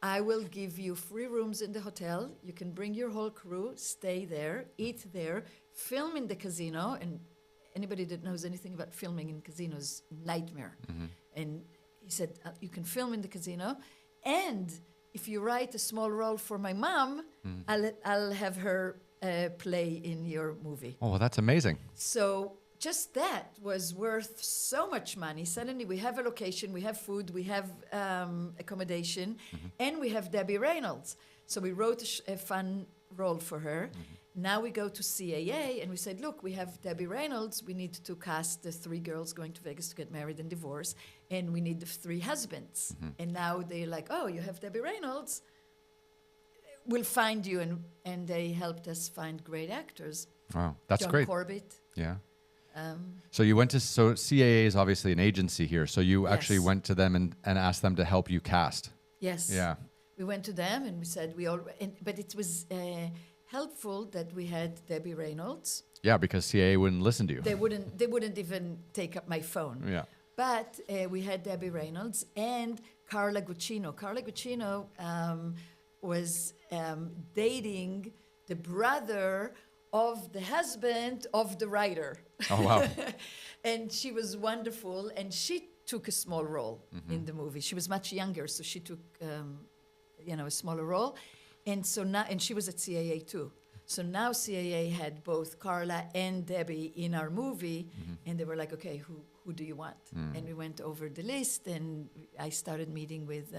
I will give you free rooms in the hotel. You can bring your whole crew, stay there, eat there, film in the casino. And anybody that knows anything about filming in casinos, nightmare. And he said, you can film in the casino. And if you write a small role for my mom, I'll have her play in your movie. Oh, well, that's amazing. So just that was worth so much money. Suddenly we have a location, we have food, we have accommodation, and we have Debbie Reynolds. So we wrote a fun role for her. Now we go to CAA and we said, look, we have Debbie Reynolds. We need to cast the 3 girls going to Vegas to get married and divorce, and we need the 3 husbands. And now they're like, oh, you have Debbie Reynolds. We'll find you. And they helped us find great actors. Wow, that's John great. Corbett. Yeah. So you went to, so CAA is obviously an agency here. So you actually went to them and asked them to help you cast. Yes. Yeah. We went to them and we said but it was helpful that we had Debbie Reynolds. Yeah, because CAA wouldn't listen to you. They wouldn't even take up my phone. Yeah. But we had Debbie Reynolds and Carla Gugino. Carla Gugino was dating the brother of the husband of the writer. Oh, wow. And she was wonderful, and she took a small role in the movie. She was much younger, so she took, a smaller role. And so now, and she was at CAA too. So now CAA had both Carla and Debbie in our movie, and they were like, okay, who do you want? And we went over the list, and I started meeting with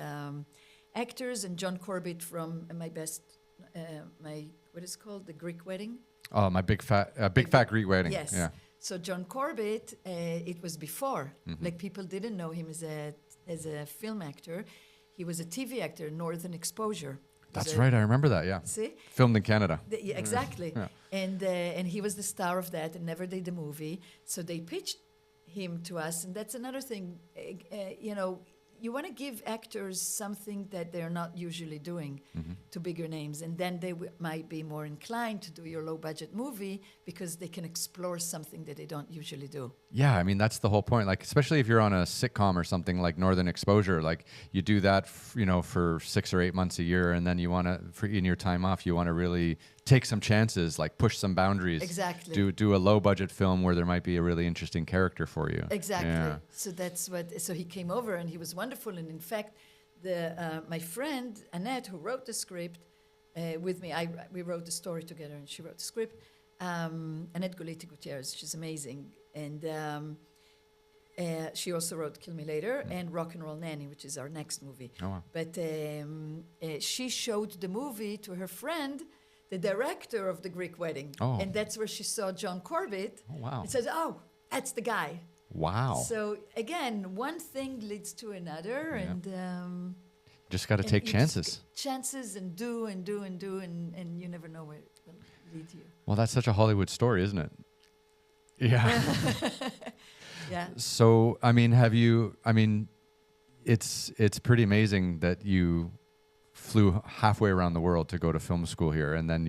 actors, and John Corbett from what is it called, the Greek Wedding? Oh, my big fat Greek wedding. Yes. Yeah. So John Corbett, it was before. Like people didn't know him as a film actor. He was a TV actor, Northern Exposure. That's right. I remember that. Yeah. See? Filmed in Canada. Exactly. Yeah. And he was the star of that and never did the movie. So they pitched him to us, and that's another thing. you want to give actors something that they're not usually doing to bigger names, and then they might be more inclined to do your low budget movie because they can explore something that they don't usually do. Yeah, I mean, that's the whole point. Like, especially if you're on a sitcom or something like Northern Exposure, like you do that, for 6 or 8 months a year, and then you want to, in your time off, you want to really take some chances, like push some boundaries. Exactly. Do a low budget film where there might be a really interesting character for you. Exactly. Yeah. So that's what. So he came over, and he was wonderful. And in fact, my friend Annette, who wrote the script with me, we wrote the story together, and she wrote the script. Annette Goleti Gutierrez, she's amazing, and she also wrote Kill Me Later and Rock and Roll Nanny, which is our next movie. Oh, wow. But she showed the movie to her friend, the director of The Greek Wedding. Oh. And that's where she saw John Corbett. Oh, wow. And says, oh, that's the guy. Wow. So again, one thing leads to another, Yeah. and Just got to and take you chances. just chances and do, and you never know where it will lead you. Well, that's such a Hollywood story, isn't it? Yeah. Yeah. So, I mean, it's pretty amazing that you flew halfway around the world to go to film school here, and then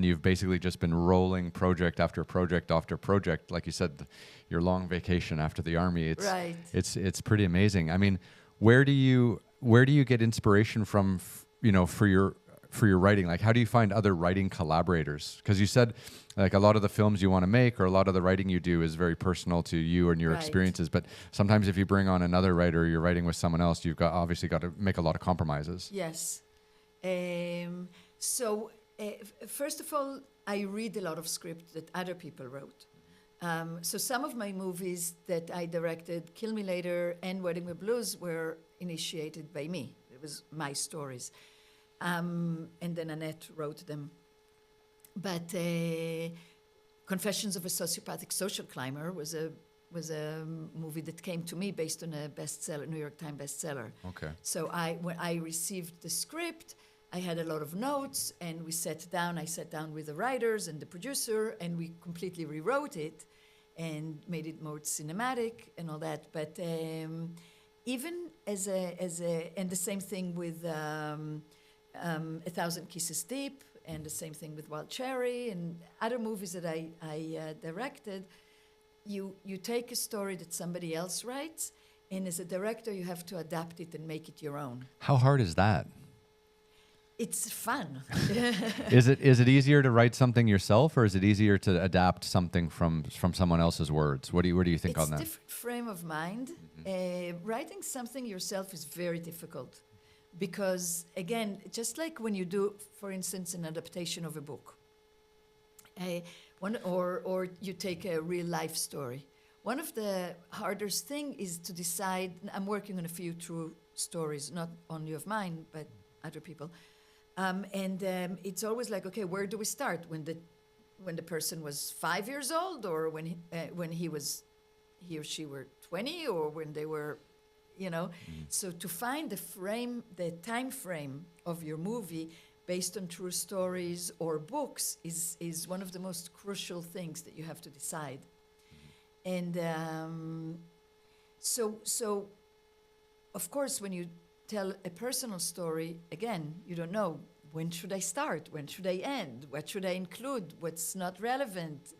you've basically just been rolling project after project after project, like you said, your long vacation after the army. Right. It's pretty amazing. I mean, where do you get inspiration from? For your writing, like how do you find other writing collaborators? Because you said like a lot of the films you want to make or a lot of the writing you do is very personal to you and your Right. experiences. But sometimes if you bring on another writer, you're writing with someone else, you've obviously got to make a lot of compromises. Yes. First of all, I read a lot of scripts that other people wrote. So some of my movies that I directed, Kill Me Later and Wedding with Blues, were initiated by me. It was my stories. And then Annette wrote them. But Confessions of a Sociopathic Social Climber was a movie that came to me based on a bestseller, New York Times bestseller. Okay. So when I received the script, I had a lot of notes, and I sat down with the writers and the producer, and we completely rewrote it and made it more cinematic and all that. But even and the same thing with A Thousand Kisses Deep, and the same thing with Wild Cherry and other movies that I directed. You take a story that somebody else writes, and as a director, you have to adapt it and make it your own. How hard is that? It's fun. Is it easier to write something yourself, or is it easier to adapt something from someone else's words? What do you think on that? It's a different frame of mind. Writing something yourself is very difficult. Because, again, just like when you do, for instance, an adaptation of a book, or you take a real-life story, one of the hardest thing is to decide. I'm working on a few true stories, not only of mine, but other people. It's always like, okay, where do we start? When the person was 5 years old, or when he or she were 20, or when they were... So to find the time frame of your movie based on true stories or books is one of the most crucial things that you have to decide. And so of course, when you tell a personal story, again, you don't know, when should I start? When should I end? What should I include? What's not relevant?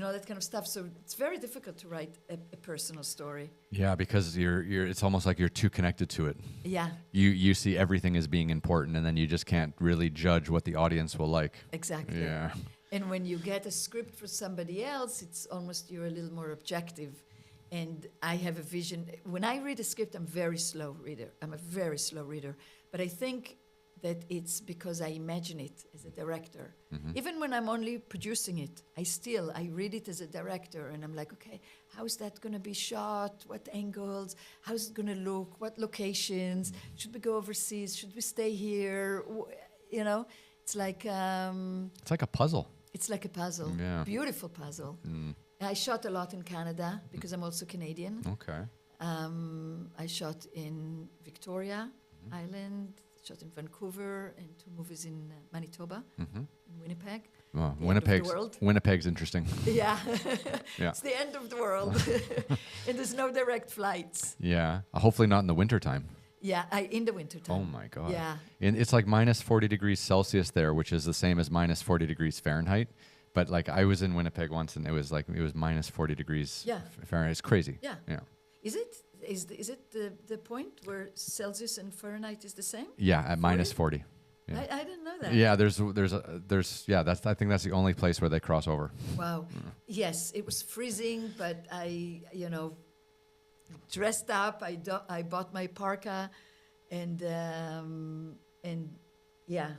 All that kind of stuff. So it's very difficult to write a personal story. Yeah, because it's almost like you're too connected to it. Yeah. You see everything as being important, and then you just can't really judge what the audience will like. Exactly. Yeah. And when you get a script for somebody else, it's almost you're a little more objective. And I have a vision. When I read a script, I'm a very slow reader. But I think that it's because I imagine it as a director. Mm-hmm. Even when I'm only producing it, I read it as a director, and I'm like, okay, how is that going to be shot? What angles? How's it going to look? What locations? Mm-hmm. Should we go overseas? Should we stay here? It's like... it's like a puzzle. It's like a puzzle. Yeah. Beautiful puzzle. Mm. I shot a lot in Canada because I'm also Canadian. Okay. I shot in Victoria Island, shot in Vancouver, and 2 movies in Manitoba, in Winnipeg. Oh, the end of the world. Winnipeg's interesting. Yeah. Yeah. It's the end of the world. And there's no direct flights. Yeah. Hopefully not in the wintertime. Yeah, in the wintertime. Oh my God. Yeah. And it's like minus 40 degrees Celsius there, which is the same as minus 40 degrees Fahrenheit. But like I was in Winnipeg once and it was minus 40 degrees Fahrenheit. It's crazy. Yeah. Yeah. Is it the point where Celsius and Fahrenheit is the same? Yeah, at minus 40. Yeah. I didn't know that. Yeah, I think that's the only place where they cross over. Wow. Yes, it was freezing, but I dressed up. I bought my parka, and yeah,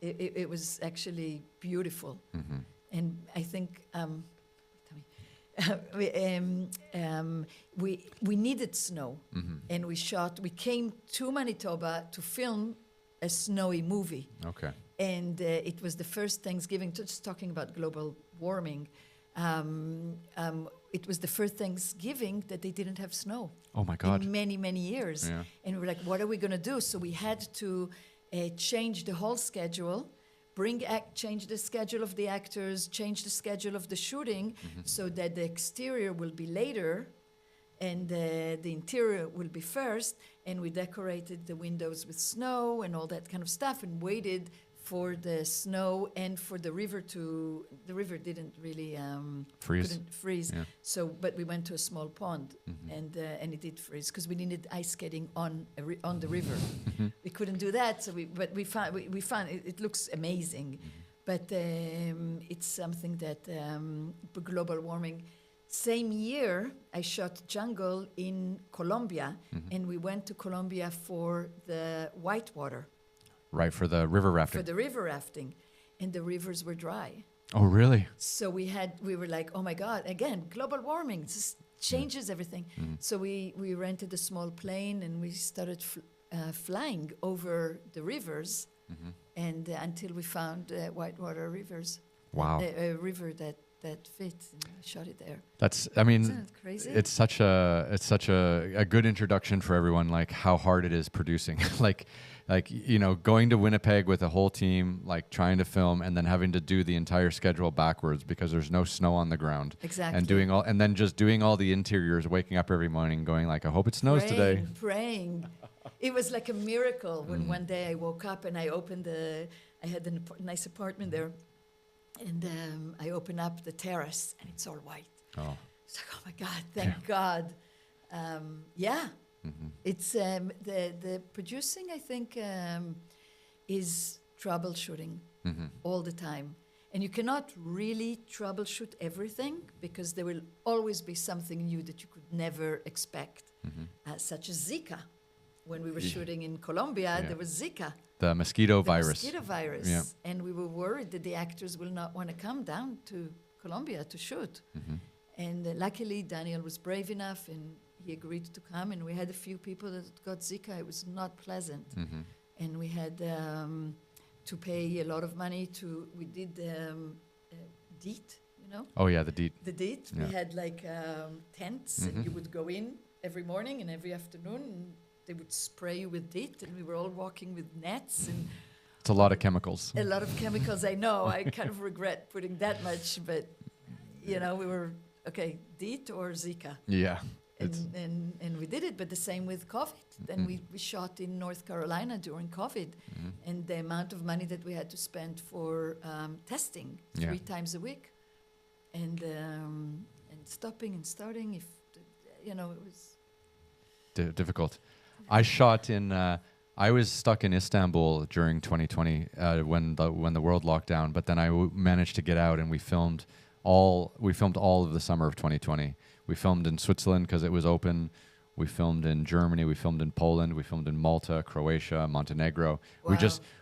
it was actually beautiful. Mm-hmm. And I think we needed snow, and we came to Manitoba to film a snowy movie. Okay. And it was the first Thanksgiving, just talking about global warming, it was the first Thanksgiving that they didn't have snow. Oh my God. In many, many years. Yeah. And we were like, what are we going to do? So we had to change the whole schedule, change the schedule of the actors, change the schedule of the shooting so that the exterior will be later and the interior will be first. And we decorated the windows with snow and all that kind of stuff and waited for the snow and for the river the river didn't really couldn't freeze. Yeah. So, but we went to a small pond and it did freeze because we needed ice skating on the river. We couldn't do that, so we found it looks amazing, but it's something that global warming. Same year, I shot Jungle in Colombia, and we went to Colombia for the whitewater. Right, for the river rafting. For the river rafting, and the rivers were dry. Oh, really? So we were like, oh my God, again, global warming just changes everything. So we rented a small plane and we started flying over the rivers, and until we found whitewater rivers. Wow. A river that fits, and we shot it there. Isn't that crazy? It's such a good introduction for everyone, like how hard it is producing. like going to Winnipeg with a whole team, like trying to film and then having to do the entire schedule backwards because there's no snow on the ground. Exactly. And then just doing all the interiors, waking up every morning going like, I hope it snows today. Praying. It was like a miracle when one day I woke up and I had a nice apartment there. And I open up the terrace, and it's all white. Oh. It's like, oh my God, thank God. Yeah. It's the producing, I think, is troubleshooting all the time. And you cannot really troubleshoot everything because there will always be something new that you could never expect, such as Zika. When we were shooting in Colombia, there was Zika. The mosquito virus. Yeah. And we were worried that the actors will not want to come down to Colombia to shoot. And luckily, Daniel was brave enough and he agreed to come. And we had a few people that got Zika. It was not pleasant. And we had to pay a lot of money we did DEET, you know? Oh, yeah, the DEET. The DEET. Yeah. We had like tents and you would go in every morning and every afternoon and they would spray you with DEET, and we were all walking with nets. And it's a lot of chemicals. A lot of chemicals, I know. I kind of regret putting that much, but, we were, okay, DEET or Zika. Yeah. And we did it, but the same with COVID. Then we shot in North Carolina during COVID, and the amount of money that we had to spend for testing 3 times a week, and stopping and starting, it was... difficult. I shot I was stuck in Istanbul during 2020 when the world locked down, but then I managed to get out and we filmed all of the summer of 2020. We filmed in Switzerland because it was open. We filmed in Germany. We filmed in Poland. We filmed in Malta, Croatia, Montenegro. Wow.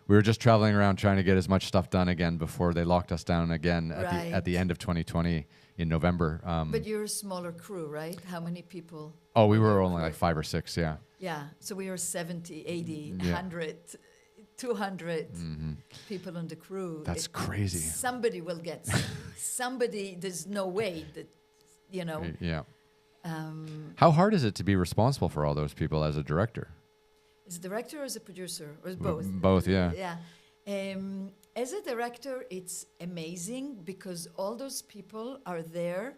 We were just traveling around trying to get as much stuff done again before they locked us down again at the end of 2020 in November. But you're a smaller crew, right? How many people? Oh, we were only like 5 or 6, yeah. Yeah, so we were 70, 80, 100, 200 people on the crew. That's crazy. Somebody will get somebody, there's no way that, Yeah. How hard is it to be responsible for all those people as a director? As a director or as a producer? Or as both? Both, yeah. Yeah. As a director, it's amazing because all those people are there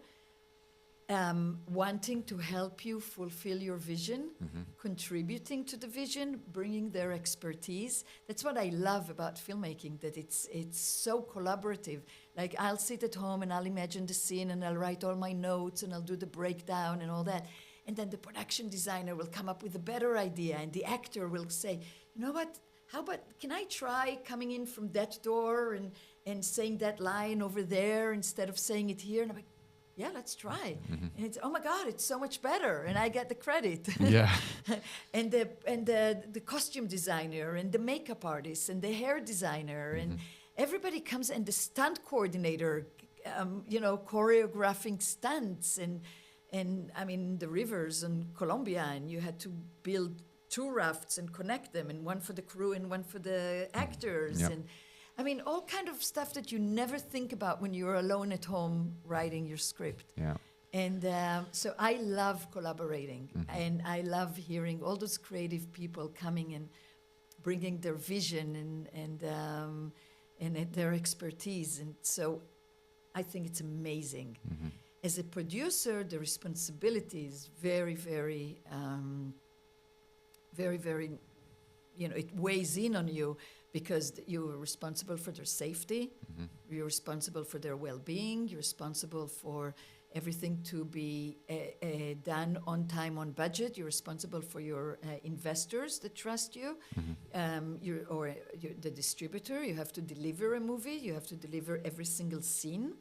wanting to help you fulfill your vision, contributing to the vision, bringing their expertise. That's what I love about filmmaking, that it's so collaborative. Like I'll sit at home and I'll imagine the scene and I'll write all my notes and I'll do the breakdown and all that. And then the production designer will come up with a better idea and the actor will say, you know what, how about, can I try coming in from that door and saying that line over there instead of saying it here? And I'm like, yeah, let's try. And it's, oh my God, it's so much better. And I get the credit. Yeah. and the costume designer and the makeup artist and the hair designer and everybody comes, and the stunt coordinator, choreographing stunts and I mean the rivers in Colombia, and you had to build 2 rafts and connect them, and one for the crew and one for the actors. Yep. And I mean, all kind of stuff that you never think about when you're alone at home writing your script. Yeah. And so I love collaborating, and I love hearing all those creative people coming and bringing their vision and their expertise. And so I think it's amazing. As a producer, the responsibility is very, very, very, very, it weighs in on you, because you're responsible for their safety, you're responsible for their well-being, you're responsible for everything to be done on time, on budget. You're responsible for your investors that trust you, you're the distributor. You have to deliver a movie. You have to deliver every single scene,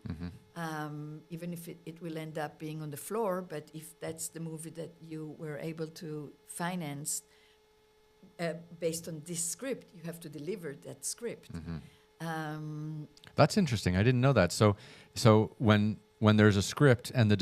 even if it will end up being on the floor. But if that's the movie that you were able to finance, based on this script, you have to deliver that script. That's interesting. I didn't know that. So when there's a script and the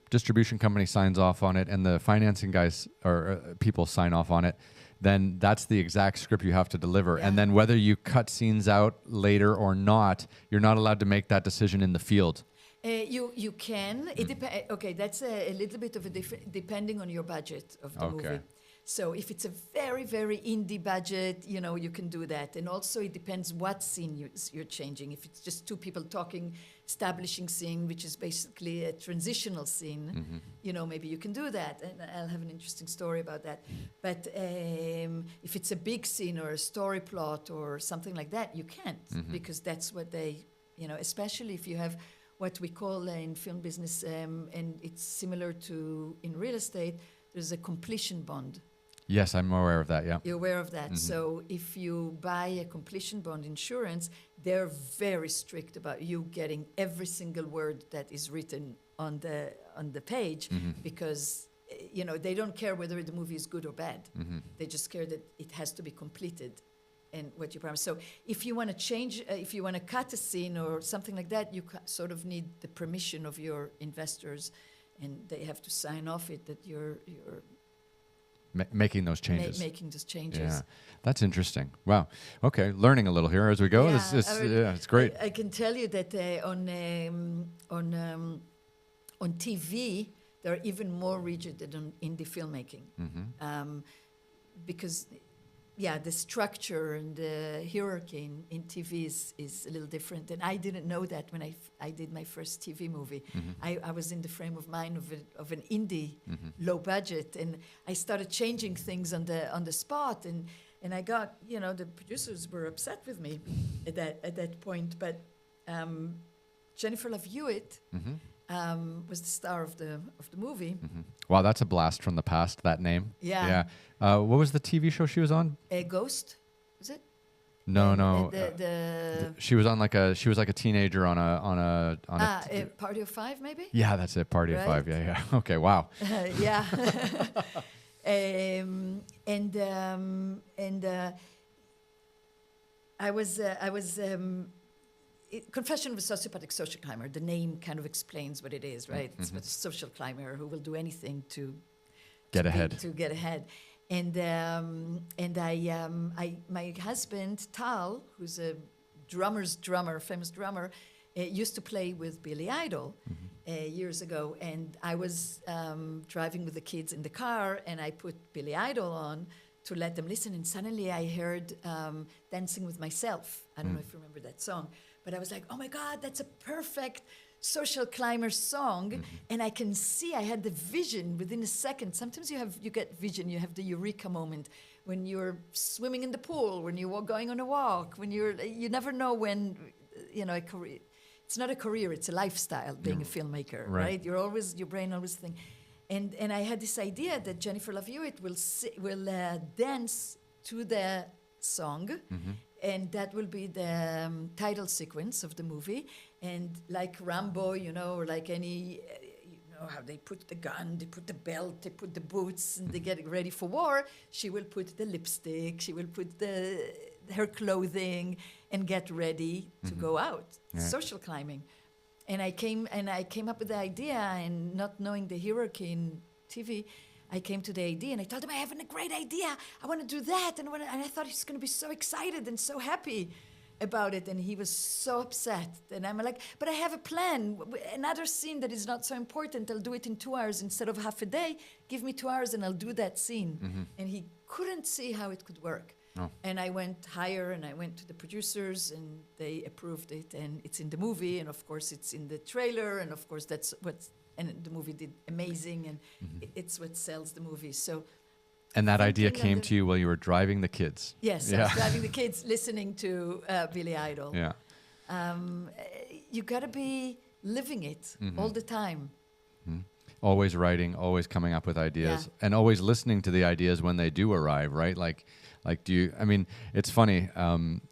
distribution company signs off on it and the financing guys or people sign off on it, then that's the exact script you have to deliver. Yeah. And then whether you cut scenes out later or not, you're not allowed to make that decision in the field. You can. It okay, that's a little bit of a depending on your budget of the movie. So if it's a very, very indie budget, you can do that. And also it depends what scene you're changing. If it's just 2 people talking, establishing scene, which is basically a transitional scene, maybe you can do that. And I'll have an interesting story about that. But if it's a big scene or a story plot or something like that, you can't, because that's what they, especially if you have what we call in film business, and it's similar to in real estate, there's a completion bond. Yes, I'm aware of that, yeah. You're aware of that. So if you buy a completion bond insurance, they're very strict about you getting every single word that is written on the page, because they don't care whether the movie is good or bad. They just care that it has to be completed and what you promise. So if you want to change, if you want to cut a scene or something like that, you sort of need the permission of your investors, and they have to sign off it that you're making those changes. Making those changes. Yeah, that's interesting. Wow. Okay, learning a little here as we go. Yeah, It's great. I can tell you that on TV they're even more rigid than on indie filmmaking, because the structure and the hierarchy in TV is a little different. And I didn't know that when I did my first TV movie. I was in the frame of mind of an indie, low budget, and I started changing things on the spot. And I got, the producers were upset with me at that point. But Jennifer Love Hewitt was the star of the movie. Wow, that's a blast from the past, that name. Yeah. What was the TV show she was on? Ghost, was it? No. She was on like a teenager on a Party of Five, maybe? Yeah, that's it. Party of Five. Yeah. Okay. Wow. Yeah. I was Confession of a Sociopathic Social Climber. The name kind of explains what it is, right? It's about a social climber who will do anything to get ahead. And my husband Tal, who's a famous drummer, used to play with Billy Idol years ago. And I was driving with the kids in the car, and I put Billy Idol on to let them listen. And suddenly I heard Dancing with Myself. I don't know if you remember that song, but I was like, oh my God, that's a perfect social climber song. And I can see, I had the vision within a second. Sometimes you get vision, you have the eureka moment when you're swimming in the pool, when you're going on a walk, when you never know when, a career, it's not a career, it's a lifestyle being a filmmaker, right? Your brain always thinks. And I had this idea that Jennifer Love Hewitt will dance to the song, and that will be the title sequence of the movie. And like Rambo, or like any, how they put the gun, they put the belt, they put the boots, and they get ready for war. She will put the lipstick, she will put her clothing, and get ready to go out, social climbing. And I came up with the idea, and not knowing the hierarchy in TV, I came to the idea, and I told him, I have a great idea. I want to do that. And I thought he's going to be so excited and so happy about it. And he was so upset. And I'm like, but I have a plan. Another scene that is not so important, I'll do it in 2 hours instead of half a day. Give me 2 hours and I'll do that scene. And he couldn't see how it could work. Oh. And I went higher, and I went to the producers, and they approved it, and it's in the movie, and of course it's in the trailer, and of course and the movie did amazing, and it's what sells the movie. So, and that idea came to you while you were driving the kids. Yes, I was driving the kids, listening to Billy Idol. Yeah, you gotta be living it all the time. Always writing, always coming up with ideas, and always listening to the ideas when they do arrive, right? Like it's funny,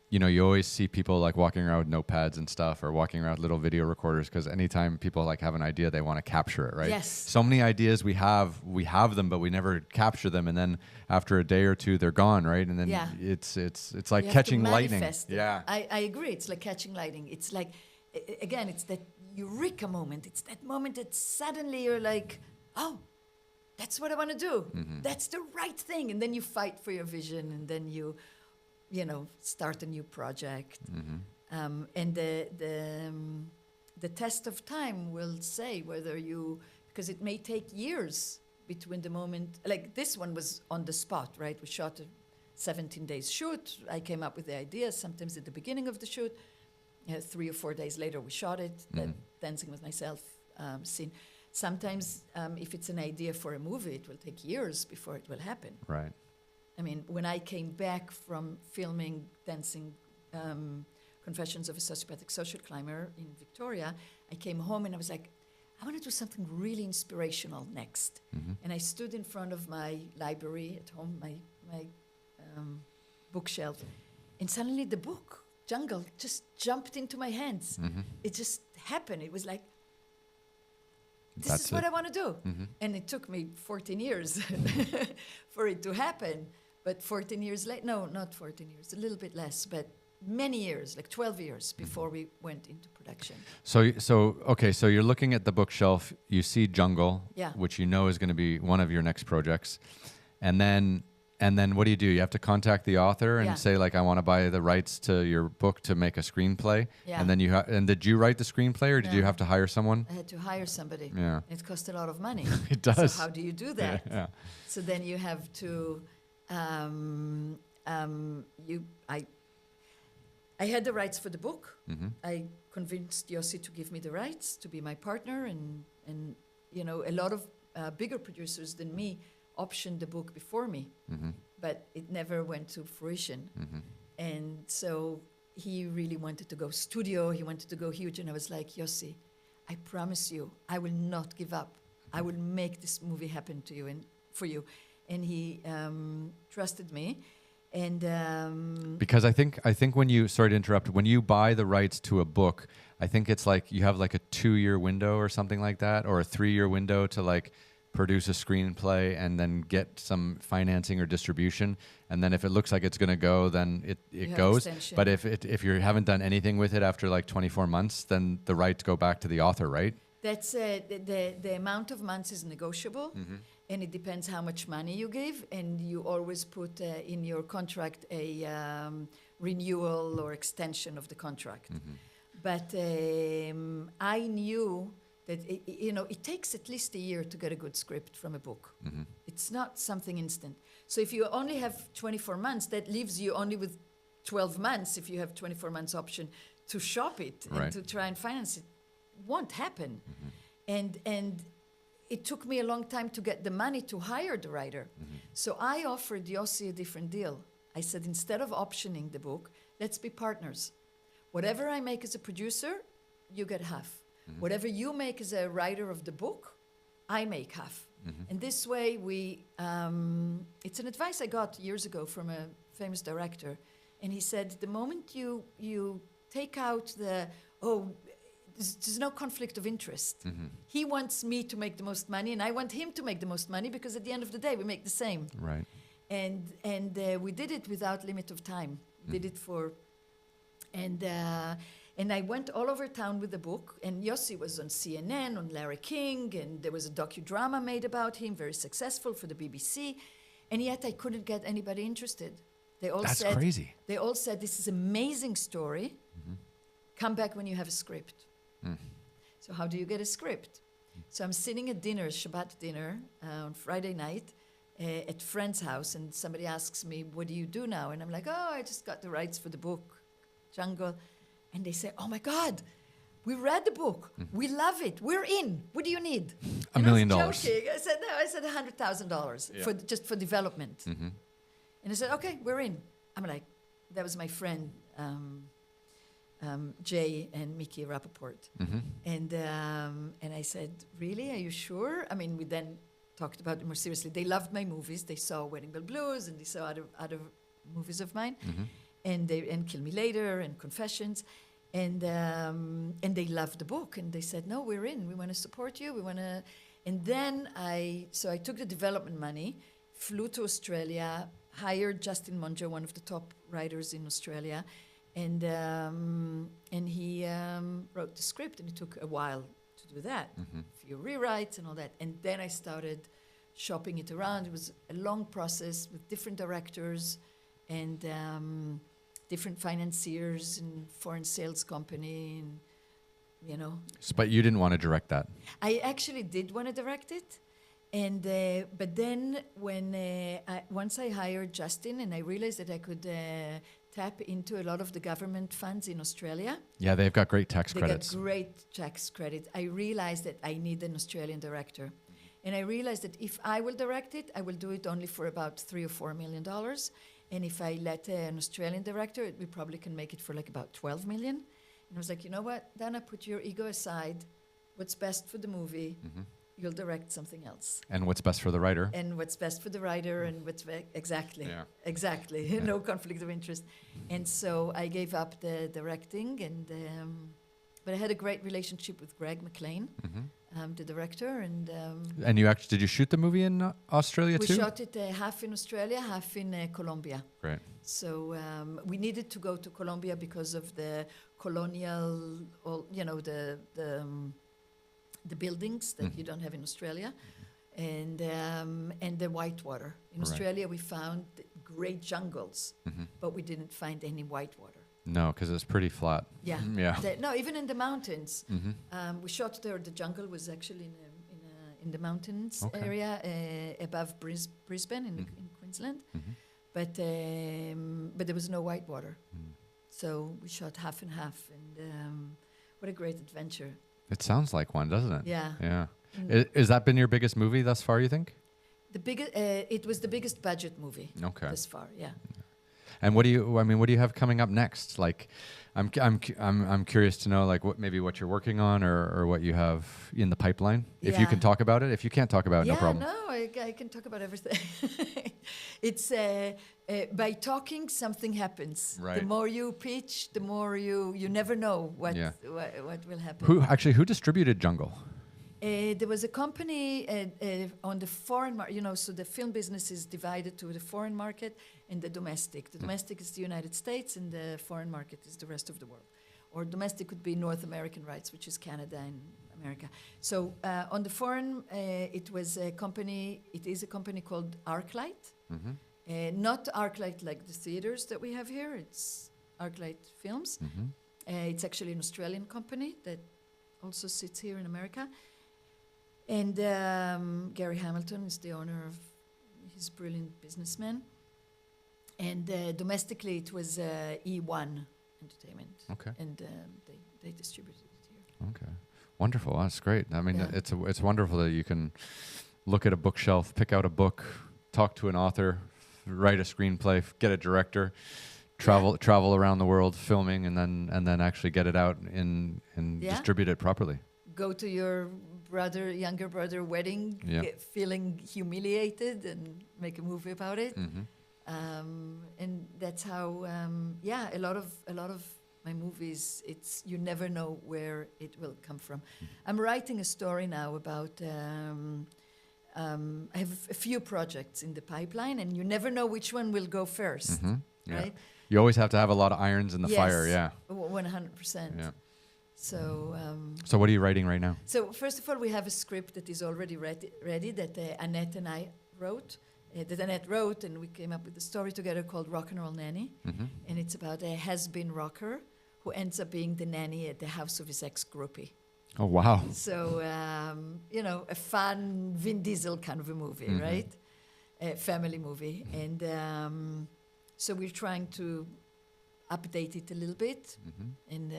you always see people like walking around with notepads and stuff, or walking around with little video recorders, because anytime people like have an idea, they want to capture it, right? Yes. So many ideas we have them, but we never capture them, and then after a day or two, they're gone, right? And then it's like catching lightning. Yeah, I agree. It's like catching lightning. It's like, again, it's that eureka moment. It's that moment that suddenly you're like, oh, that's what I want to do. That's the right thing. And then you fight for your vision, and then you start a new project. And the test of time will say whether because it may take years between the moment, like this one was on the spot, right? We shot a 17 days shoot. I came up with the idea sometimes at the beginning of the shoot. 3 or 4 days later, we shot it, that Dancing with Myself scene. Sometimes, if it's an idea for a movie, it will take years before it will happen. Right. I mean, when I came back from filming Dancing Confessions of a Sociopathic Social Climber in Victoria, I came home and I was like, I want to do something really inspirational next. And I stood in front of my library at home, my bookshelf, and suddenly the book, Jungle, just jumped into my hands. It just happened. It was like, this is what I want to do. And it took me 14 years for it to happen. But 14 years later, no, not 14 years, a little bit less, but many years, like 12 years before we went into production. So you're looking at the bookshelf, you see Jungle, which you know is going to be one of your next projects. And then what do? You have to contact the author and say, like, I want to buy the rights to your book to make a screenplay. Yeah. And then and did you write the screenplay, or did you have to hire someone? I had to hire somebody. Yeah. It cost a lot of money. It does. So how do you do that? Yeah. So then you have to, I had the rights for the book. I convinced Yossi to give me the rights to be my partner, and a lot of bigger producers than me optioned the book before me, but it never went to fruition. And so he really wanted to go studio, he wanted to go huge, and I was like, Yossi, I promise you, I will not give up. I will make this movie happen to you and for you. And he trusted me. And because I think when you, sorry to interrupt, when you buy the rights to a book, I think it's like you have like a 2-year window or something like that, or a 3-year window to like produce a screenplay and then get some financing or distribution, and then if it looks like it's going to go, then it goes. Extension. But if you haven't done anything with it after like 24 months, then the rights go back to the author, right? That's the amount of months is negotiable, and it depends how much money you give, and you always put in your contract a renewal or extension of the contract. But I knew that it takes at least a year to get a good script from a book. It's not something instant. So if you only have 24 months, that leaves you only with 12 months if you have 24 months option to shop it Right. and to try and finance it. Won't happen. And it took me a long time to get the money to hire the writer. So I offered Yossi a different deal. I said, instead of optioning the book, let's be partners. Whatever I make as a producer, you get half. Whatever you make as a writer of the book, I make half. And this way, it's an advice I got years ago from a famous director. And he said, the moment you take out there's no conflict of interest. He wants me to make the most money, and I want him to make the most money, because at the end of the day, we make the same. Right. And we did it without limit of time. Did it for, and I went all over town with the book. And Yossi was on CNN, on Larry King, and there was a docudrama made about him, very successful for the BBC. And yet I couldn't get anybody interested. That's crazy. They all said, this is an amazing story. Come back when you have a script. So how do you get a script? So I'm sitting at dinner, Shabbat dinner, on Friday night at friend's house, and somebody asks me, what do you do now? And I'm like, oh, I just got the rights for the book, Jungle. And they say, oh my God, we read the book. We love it. We're in. What do you need? $1 million. I was joking. I said, no, I said $100,000 just for development. And I said, okay, we're in. I'm like, that was my friend, Jay and Mickey Rappaport. And I said, really, are you sure? I mean, we then talked about it more seriously. They loved my movies. They saw Wedding Bell Blues, and they saw other movies of mine, and Kill Me Later and Confessions, and they loved the book, and they said, no, we're in. We want to support you. We want to. And then I took the development money, flew to Australia, hired Justin Monjo, one of the top writers in Australia, and he wrote the script, and it took a while to do that, a few rewrites and all that. And then I started shopping it around. It was a long process with different directors and different financiers and foreign sales company, and But you didn't want to direct that. I actually did want to direct it. And but then once I hired Justin, and I realized that I could tap into a lot of the government funds in Australia. Yeah, they've got great tax credits. They got great tax credits. I realized that I need an Australian director. And I realized that if I will direct it, I will do it only for about $3 or $4 million. And if I let an Australian director, we probably can make it for like about 12 million. And I was like, you know what, Dana, put your ego aside. What's best for the movie? You'll direct something else. And what's best for the writer? And what's best for the writer, and exactly. Yeah. No conflict of interest. And so I gave up the directing, and but I had a great relationship with Greg McLean, the director, and you actually did you shoot the movie in Australia too? We shot it half in Australia, half in Colombia. Great. So we needed to go to Colombia because of the colonial, the buildings that you don't have in Australia, and the whitewater. In Australia, we found great jungles, but we didn't find any whitewater. No, because it's pretty flat. Yeah. Yeah. No, even in the mountains. We shot there. The jungle was actually in the mountains area above Brisbane in Queensland, but there was no whitewater. So we shot half and half, and what a great adventure. It sounds like one, doesn't it? Yeah. Yeah. Has that been your biggest movie thus far, you think? It was the biggest budget movie thus far, yeah. And what do you have coming up next? Like, I'm curious to know, like, what you're working on, or what you have in the pipeline. If you can talk about it. If you can't talk about it, no problem. No, I can talk about everything. It's by talking, something happens. Right. The more you pitch, the more you never know what will happen. Who distributed Jungle? There was a company on the foreign market, so the film business is divided to the foreign market and the domestic. The domestic is the United States, and the foreign market is the rest of the world. Or domestic could be North American rights, which is Canada and America. So on the foreign, it is a company called ArcLight. Not ArcLight like the theaters that we have here. It's ArcLight Films. It's actually an Australian company that also sits here in America. And Gary Hamilton is the owner of he's a brilliant businessman. And domestically, it was E1 Entertainment. Okay. And they distributed it here. Okay. Wonderful. That's great. I mean, Yeah. it's wonderful that you can look at a bookshelf, pick out a book, talk to an author, write a screenplay, get a director, travel around the world filming, and then actually get it out and distribute it properly. Go to your younger brother wedding, feeling humiliated, and make a movie about it. And that's how a lot of my movies, it's you never know where it will come from. I'm writing a story now about I have a few projects in the pipeline, and you never know which one will go first, right? You always have to have a lot of irons in the fire. Yeah, 100%. Yeah. So so what are you writing right now? So first of all, we have a script that is already ready that Annette and I wrote. That Annette wrote, and we came up with a story together called Rock and Roll Nanny. And it's about a has-been rocker who ends up being the nanny at the house of his ex-groupie. Oh, wow. So, a fun Vin Diesel kind of a movie, right? A family movie. And so we're trying to update it a little bit and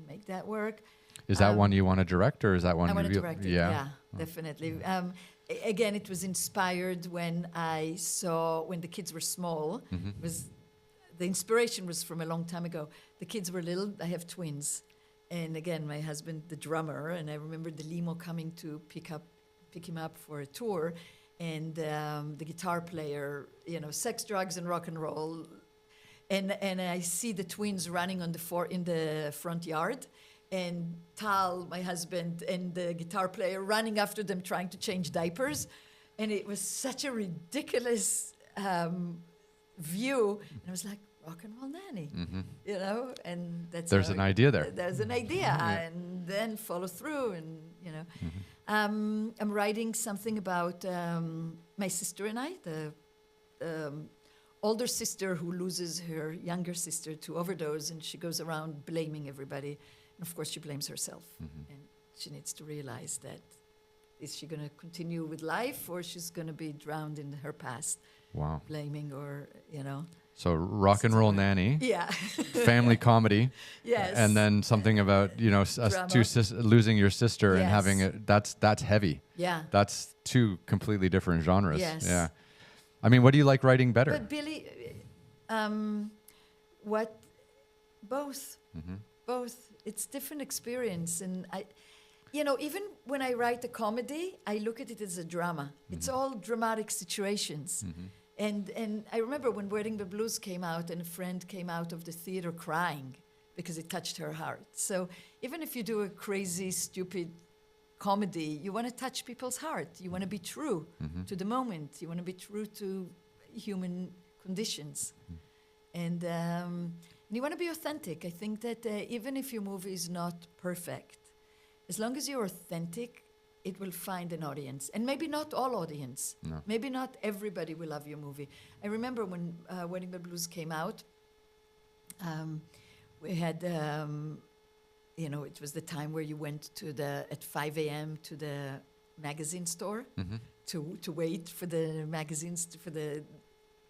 make that work. Is that one you want to direct, or is that one I want to direct it, yeah. Definitely. Again, it was inspired when I saw when the kids were small. The inspiration was from a long time ago. The kids were little. I have twins, and again, my husband, the drummer, and I remember the limo coming to pick him up for a tour, and the guitar player, sex, drugs, and rock and roll, and I see the twins running in the front yard. And Tal, my husband, and the guitar player running after them, trying to change diapers. And it was such a ridiculous view. And I was like, Rock and Roll Nanny, and that's There's an idea there. There's an idea, and then follow through, and, I'm writing something about my sister and I, the older sister who loses her younger sister to overdose, and she goes around blaming everybody. And of course, she blames herself, and she needs to realize that is she going to continue with life, or she's going to be drowned in her past? Wow. Blaming, or So Rock and Roll Nanny. Yeah. Family comedy. Yes. And then something about losing your sister and having it. That's heavy. Yeah. That's two completely different genres. Yes. Yeah. I mean, what do you like writing better? But Billy, both. Both. It's different experience, and even when I write a comedy, I look at it as a drama. It's all dramatic situations, and I remember when Wedding the Blues came out, and a friend came out of the theater crying because it touched her heart. So even if you do a crazy, stupid comedy, you want to touch people's heart. You want to be true to the moment. You want to be true to human conditions, and you want to be authentic. I think that even if your movie is not perfect, as long as you're authentic, it will find an audience. And maybe not all audience. No. Maybe not everybody will love your movie. I remember when Wedding the Blues came out, we had, it was the time where you went at 5 a.m. to the magazine store to wait for the magazines, for the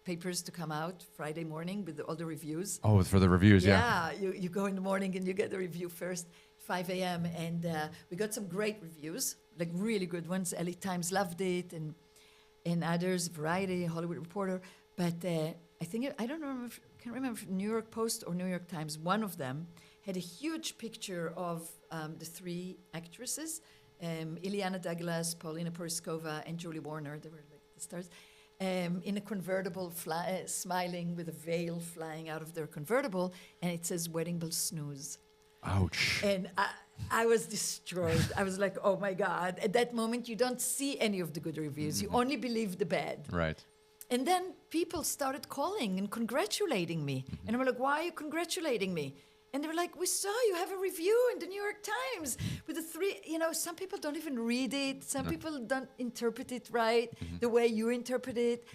papers to come out Friday morning with all the reviews. Oh, for the reviews, yeah. Yeah, you go in the morning and you get the review first, 5 a.m. And we got some great reviews, like really good ones. LA Times loved it, and others, Variety, Hollywood Reporter. But I can't remember if New York Post or New York Times, one of them had a huge picture of the three actresses, Ileana Douglas, Paulina Poriskova, and Julie Warner. They were like the stars. In a convertible, smiling with a veil flying out of their convertible, and it says Wedding Bell Snooze. Ouch. And I was destroyed. I was like, oh my God. At that moment, you don't see any of the good reviews. You only believe the bad. Right. And then people started calling and congratulating me. And I'm like, why are you congratulating me? And they were like, we saw you have a review in the New York Times with the three, some people don't even read it. Some people don't interpret it right the way you interpret it.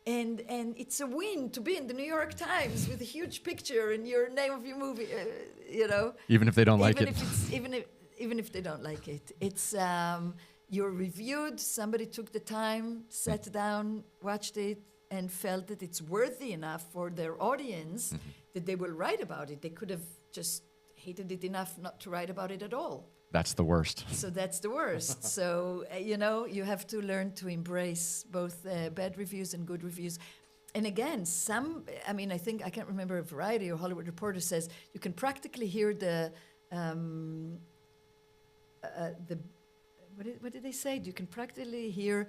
And it's a win to be in the New York Times with a huge picture and your name of your movie, Even if they don't like it. Even if they don't like it. It's, you're reviewed, somebody took the time, sat down, watched it, and felt that it's worthy enough for their audience that they will write about it. They could have just hated it enough not to write about it at all. That's the worst. So that's the worst. So, you know, you have to learn to embrace both bad reviews and good reviews. And again, I think, I can't remember if Variety or Hollywood Reporter says, you can practically hear what did they say? You can practically hear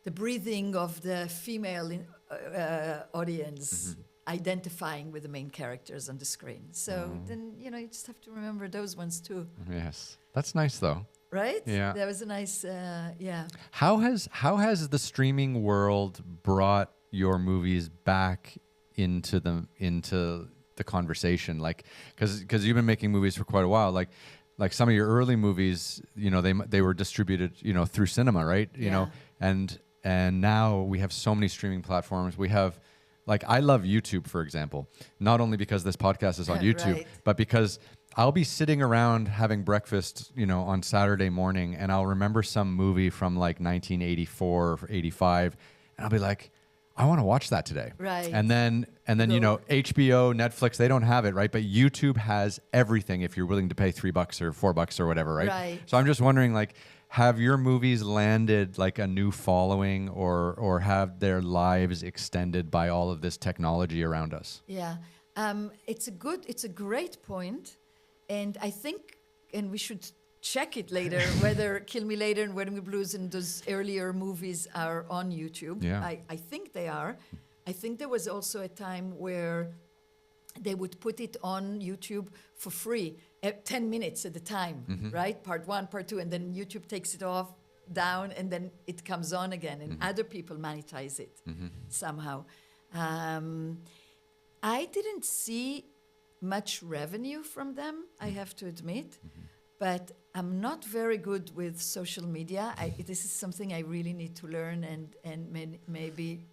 the breathing of the female audience identifying with the main characters on the screen. So then, you know, you just have to remember those ones too. Yes. That's nice though. Right? Yeah. That was a nice, yeah. How has the streaming world brought your movies back into the conversation? Like, because you've been making movies for quite a while. Like some of your early movies, you know, they were distributed, you know, through cinema, right? You know, and now we have so many streaming platforms. We have, like, I love YouTube, for example, not only because this podcast is on YouTube, Right. but because I'll be sitting around having breakfast, you know, on Saturday morning, and I'll remember some movie from like 1984 or 85, and I'll be like, I want to watch that today. Right. And then you know, HBO, Netflix, they don't have it, right? But YouTube has everything if you're willing to pay $3 or $4 or whatever, right? Right. So I'm just wondering, like, have your movies landed like a new following, or have their lives extended by all of this technology around us? Yeah. It's a great point. And I think, and we should check it later, whether Kill Me Later and Wedding with Blues and those earlier movies are on YouTube. Yeah. I think they are. I think there was also a time where they would put it on YouTube for free, 10 minutes at a time, right? Part 1, part 2, and then YouTube takes it off, down, and then it comes on again, and other people monetize it somehow. I didn't see much revenue from them, I have to admit, but I'm not very good with social media. This is something I really need to learn and maybe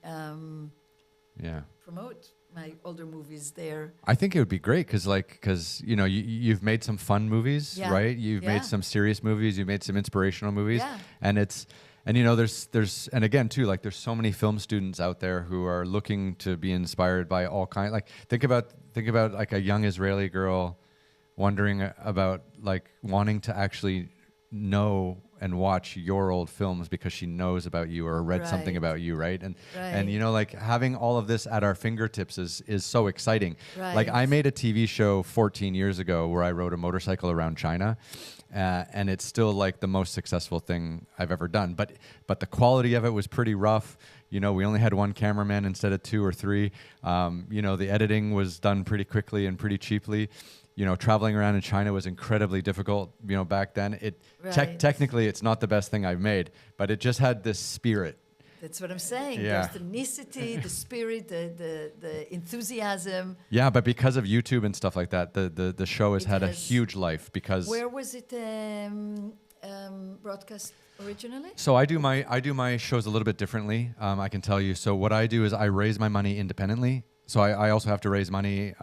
promote my older movies there. I think it would be great because you know, you've made some fun movies, right? You've made some serious movies, you've made some inspirational movies, and you know, there's and again too, like, there's so many film students out there who are looking to be inspired by all kinds. Like, think about like a young Israeli girl wondering about, like, wanting to actually know and watch your old films because she knows about you or read something about you, right? And you know, like, having all of this at our fingertips is so exciting. Like, I made a TV show 14 years ago where I rode a motorcycle around China, and it's still like the most successful thing I've ever done. But the quality of it was pretty rough. You know, we only had one cameraman instead of 2 or 3. You know, the editing was done pretty quickly and pretty cheaply. You know, traveling around in China was incredibly difficult, you know, back then. Technically, it's not the best thing I've made, but it just had this spirit. That's what I'm saying. Yeah. There's the ethnicity, the spirit, the enthusiasm. Yeah, but because of YouTube and stuff like that, the show has had a huge life because... Where was it broadcast originally? So I do my shows a little bit differently, I can tell you. So what I do is I raise my money independently. So I also have to raise money,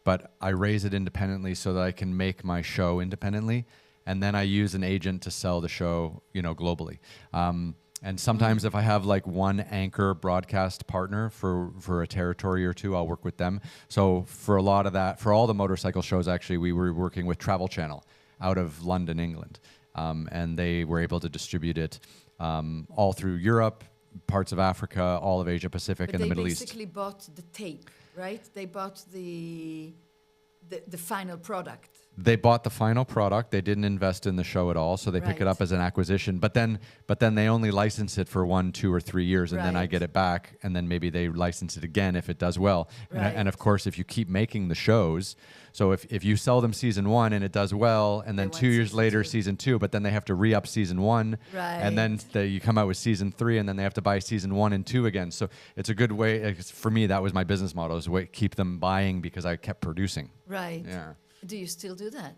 but I raise it independently so that I can make my show independently. And then I use an agent to sell the show, you know, globally. And sometimes if I have like one anchor broadcast partner for a territory or two, I'll work with them. So for a lot of that, for all the motorcycle shows, actually, we were working with Travel Channel out of London, England. And they were able to distribute it all through Europe, parts of Africa, all of Asia Pacific, and the Middle East. They basically bought the tape, right? They bought the final product. They bought the final product. They didn't invest in the show at all, so they pick it up as an acquisition. But then they only license it for 1, 2, or 3 years, and then I get it back, and then maybe they license it again if it does well. And of course, if you keep making the shows, so if you sell them season 1 and it does well, and then 2 years later season 2, but then they have to re-up season 1, and then you come out with season 3, and then they have to buy season 1 and 2 again. So it's a good way. For me, that was my business model: is keep them buying because I kept producing. Right. Yeah. Do you still do that?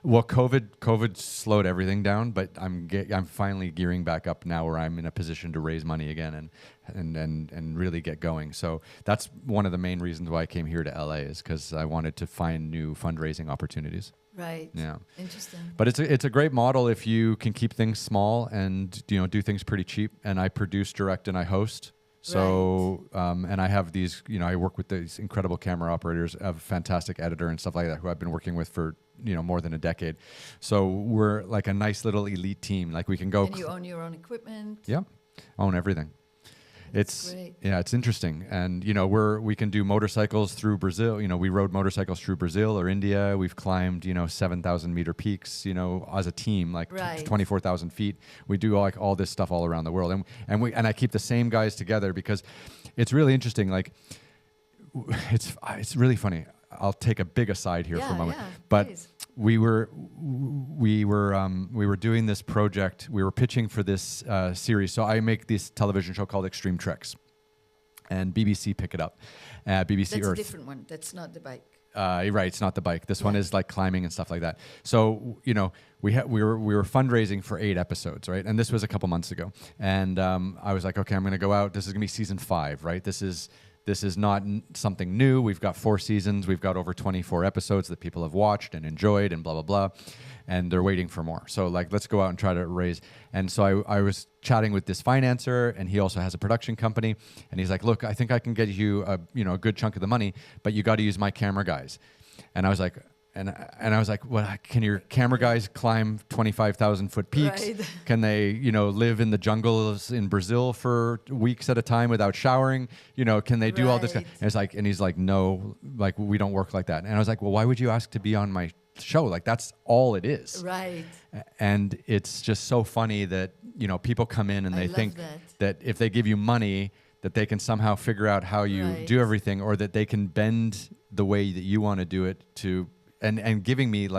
Well, COVID slowed everything down, but I'm finally gearing back up now, where I'm in a position to raise money again and really get going. So that's one of the main reasons why I came here to LA, is because I wanted to find new fundraising opportunities. Right. Yeah. Interesting. But it's a great model if you can keep things small and do things pretty cheap. And I produce, direct, and I host. So, and I have these, I work with these incredible camera operators, a fantastic editor and stuff like that, who I've been working with for, more than a decade. So we're like a nice little elite team. Like we can go. And you own your own equipment. Yeah. Own everything. That's great. Yeah, it's interesting. And, we can do motorcycles through Brazil. We rode motorcycles through Brazil or India. We've climbed, 7,000 meter peaks, as a team, like 24,000 feet. We do all this stuff all around the world. And I keep the same guys together because it's really interesting. Like it's really funny. I'll take a big aside here for a moment, but please. we were doing this project. We were pitching for this series. So I make this television show called Extreme Treks, and BBC pick it up. BBC That's Earth. a different one. That's not the bike. Right, it's not the bike. This one is like climbing and stuff like that. So we were fundraising for 8 episodes, right? And this was a couple months ago. And I was like, okay, I'm going to go out. This is going to be season 5, right? This is not something new. We've got 4 seasons. We've got over 24 episodes that people have watched and enjoyed and blah, blah, blah. And they're waiting for more. So let's go out and try to raise. And so I was chatting with this financer, and he also has a production company. And he's like, look, I think I can get you a good chunk of the money, but you got to use my camera guys. And I was like, well, can your camera guys climb 25,000 foot peaks? Right. Can they, live in the jungles in Brazil for weeks at a time without showering? Can they do all this? And he's like, no, like we don't work like that. And I was like, well, why would you ask to be on my show? Like that's all it is. Right. And it's just so funny that, people come in and they think that if they give you money, that they can somehow figure out how you do everything, or that they can bend the way that you want to do it to. And giving me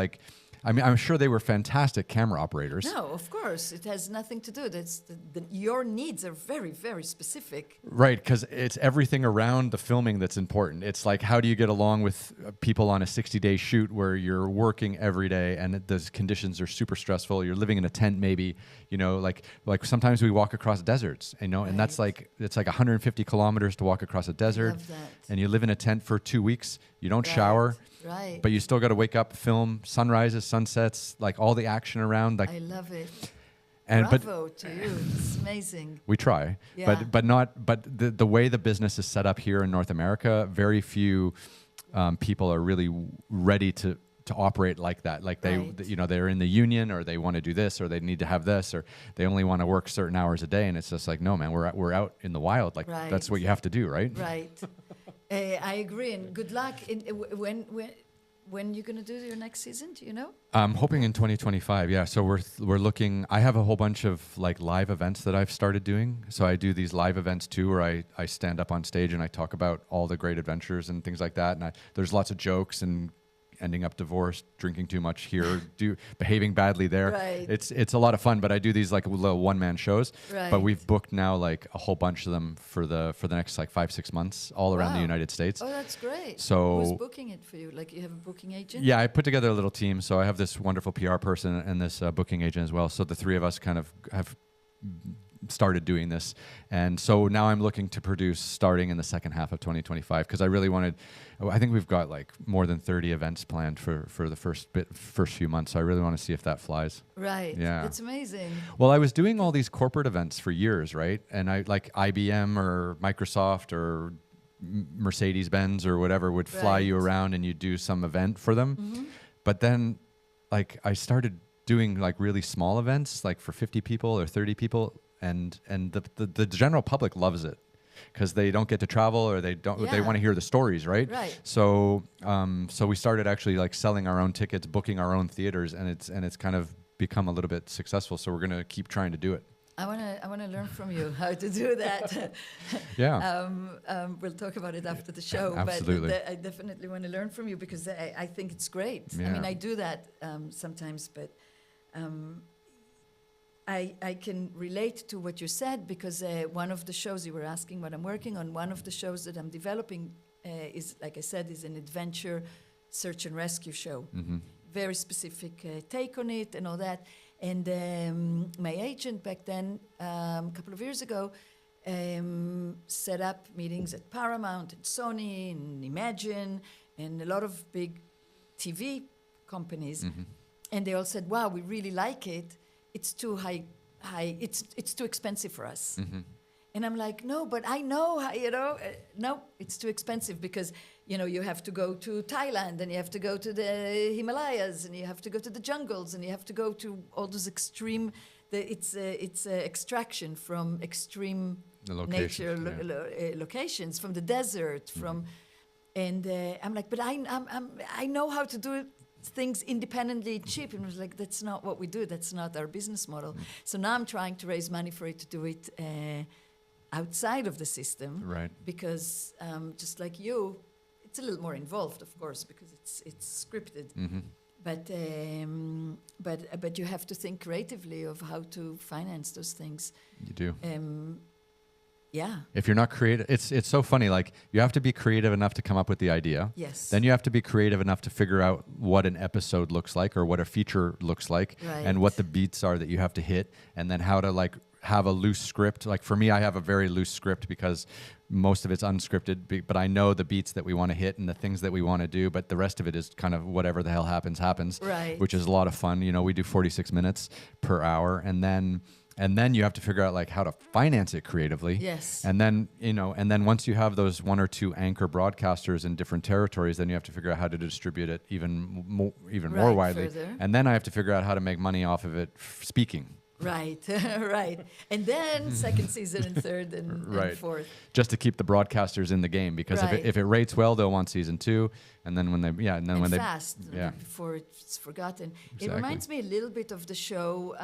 I'm sure they were fantastic camera operators. No, of course. It has nothing to do. That's your needs are very, very specific. Right, because it's everything around the filming that's important. It's like, how do you get along with people on a 60-day shoot where you're working every day and the conditions are super stressful? You're living in a tent maybe, like sometimes we walk across deserts, and that's it's like 150 kilometers to walk across a desert. Love that. And you live in a tent for 2 weeks. You don't shower. Right. But you still got to wake up, film sunrises, sunsets, like all the action around. Like, I love it. And Bravo to you. It's amazing. We try, but the way the business is set up here in North America, very few people are really ready to operate like that. Like they're in the union, or they want to do this, or they need to have this, or they only want to work certain hours a day. And it's just like, no, man, we're out in the wild. Like that's what you have to do, right? Right. I agree, and good luck. When you're gonna do your next season? Do you know? I'm hoping in 2025. Yeah. So we're looking. I have a whole bunch of live events that I've started doing. So I do these live events too, where I stand up on stage and I talk about all the great adventures and things like that. And there's lots of jokes and ending up divorced, drinking too much here, behaving badly there. Right. It's a lot of fun, but I do these little one-man shows. Right. But we've booked now a whole bunch of them for the next 5-6 months all around the United States. Oh, that's great. So who's booking it for you? Like you have a booking agent? Yeah, I put together a little team. So I have this wonderful PR person and this booking agent as well. So the 3 of us kind of have started doing this, and so now I'm looking to produce starting in the second half of 2025, because I think we've got more than 30 events planned for the first few months, so I really want to see if that flies. Right. Yeah, that's amazing. Well, I was doing all these corporate events for years, right? And I IBM or Microsoft or Mercedes-Benz or whatever would fly you around and you do some event for them. Mm-hmm. But then I started doing really small events, for 50 people or 30 people. And the general public loves it because they don't get to travel, or they want to hear the stories, right? Right. So we started actually selling our own tickets, booking our own theaters, and it's kind of become a little bit successful. So we're gonna keep trying to do it. I wanna learn from you how to do that. Yeah. We'll talk about it after the show. Absolutely. But I definitely want to learn from you, because I think it's great. Yeah. I mean, I do that sometimes, but. I can relate to what you said, because one of the shows you were asking what I'm working on, one of the shows that I'm developing is, like I said, is an adventure search and rescue show. Mm-hmm. very specific take on it and all that. And my agent back then, a couple of years ago, set up meetings at Paramount and Sony and Imagine and a lot of big TV companies. And they all said, wow, we really like it. It's too high. It's too expensive for us. And I'm like, no, but I know how, no, it's too expensive because, you have to go to Thailand and you have to go to the Himalayas and you have to go to the jungles and you have to go to all those extreme, it's extraction from extreme nature locations, from the desert, and I'm like, but I know how to do things independently cheap. And I was like, that's not what we do. That's not our business model. So now I'm trying to raise money for it to do it outside of the system. Right. Because just like you, it's a little more involved, of course, because it's scripted. But you have to think creatively of how to finance those things. You do. Yeah. If you're not creative, it's so funny. Like, you have to be creative enough to come up with the idea. Yes. Then you have to be creative enough to figure out what an episode looks like or what a feature looks like, Right. and what the beats are that you have to hit, and then how to like have a loose script. Like for me, I have a very loose script because most of it's unscripted, but I know the beats that we want to hit and the things that we want to do, but the rest of it is kind of whatever the hell happens, Right. which is a lot of fun. We do 46 minutes per hour, and then you have to figure out like how to finance it creatively. Yes. And then, and then once you have those one or two anchor broadcasters in different territories, then you have to figure out how to distribute it even more widely. Further. And then I have to figure out how to make money off of it speaking. Right, right. And then second season and third and, Right. and fourth. Just to keep the broadcasters in the game, because Right. if it rates well, they'll want season 2. And then Fast, before it's forgotten. Exactly. It reminds me a little bit of the show,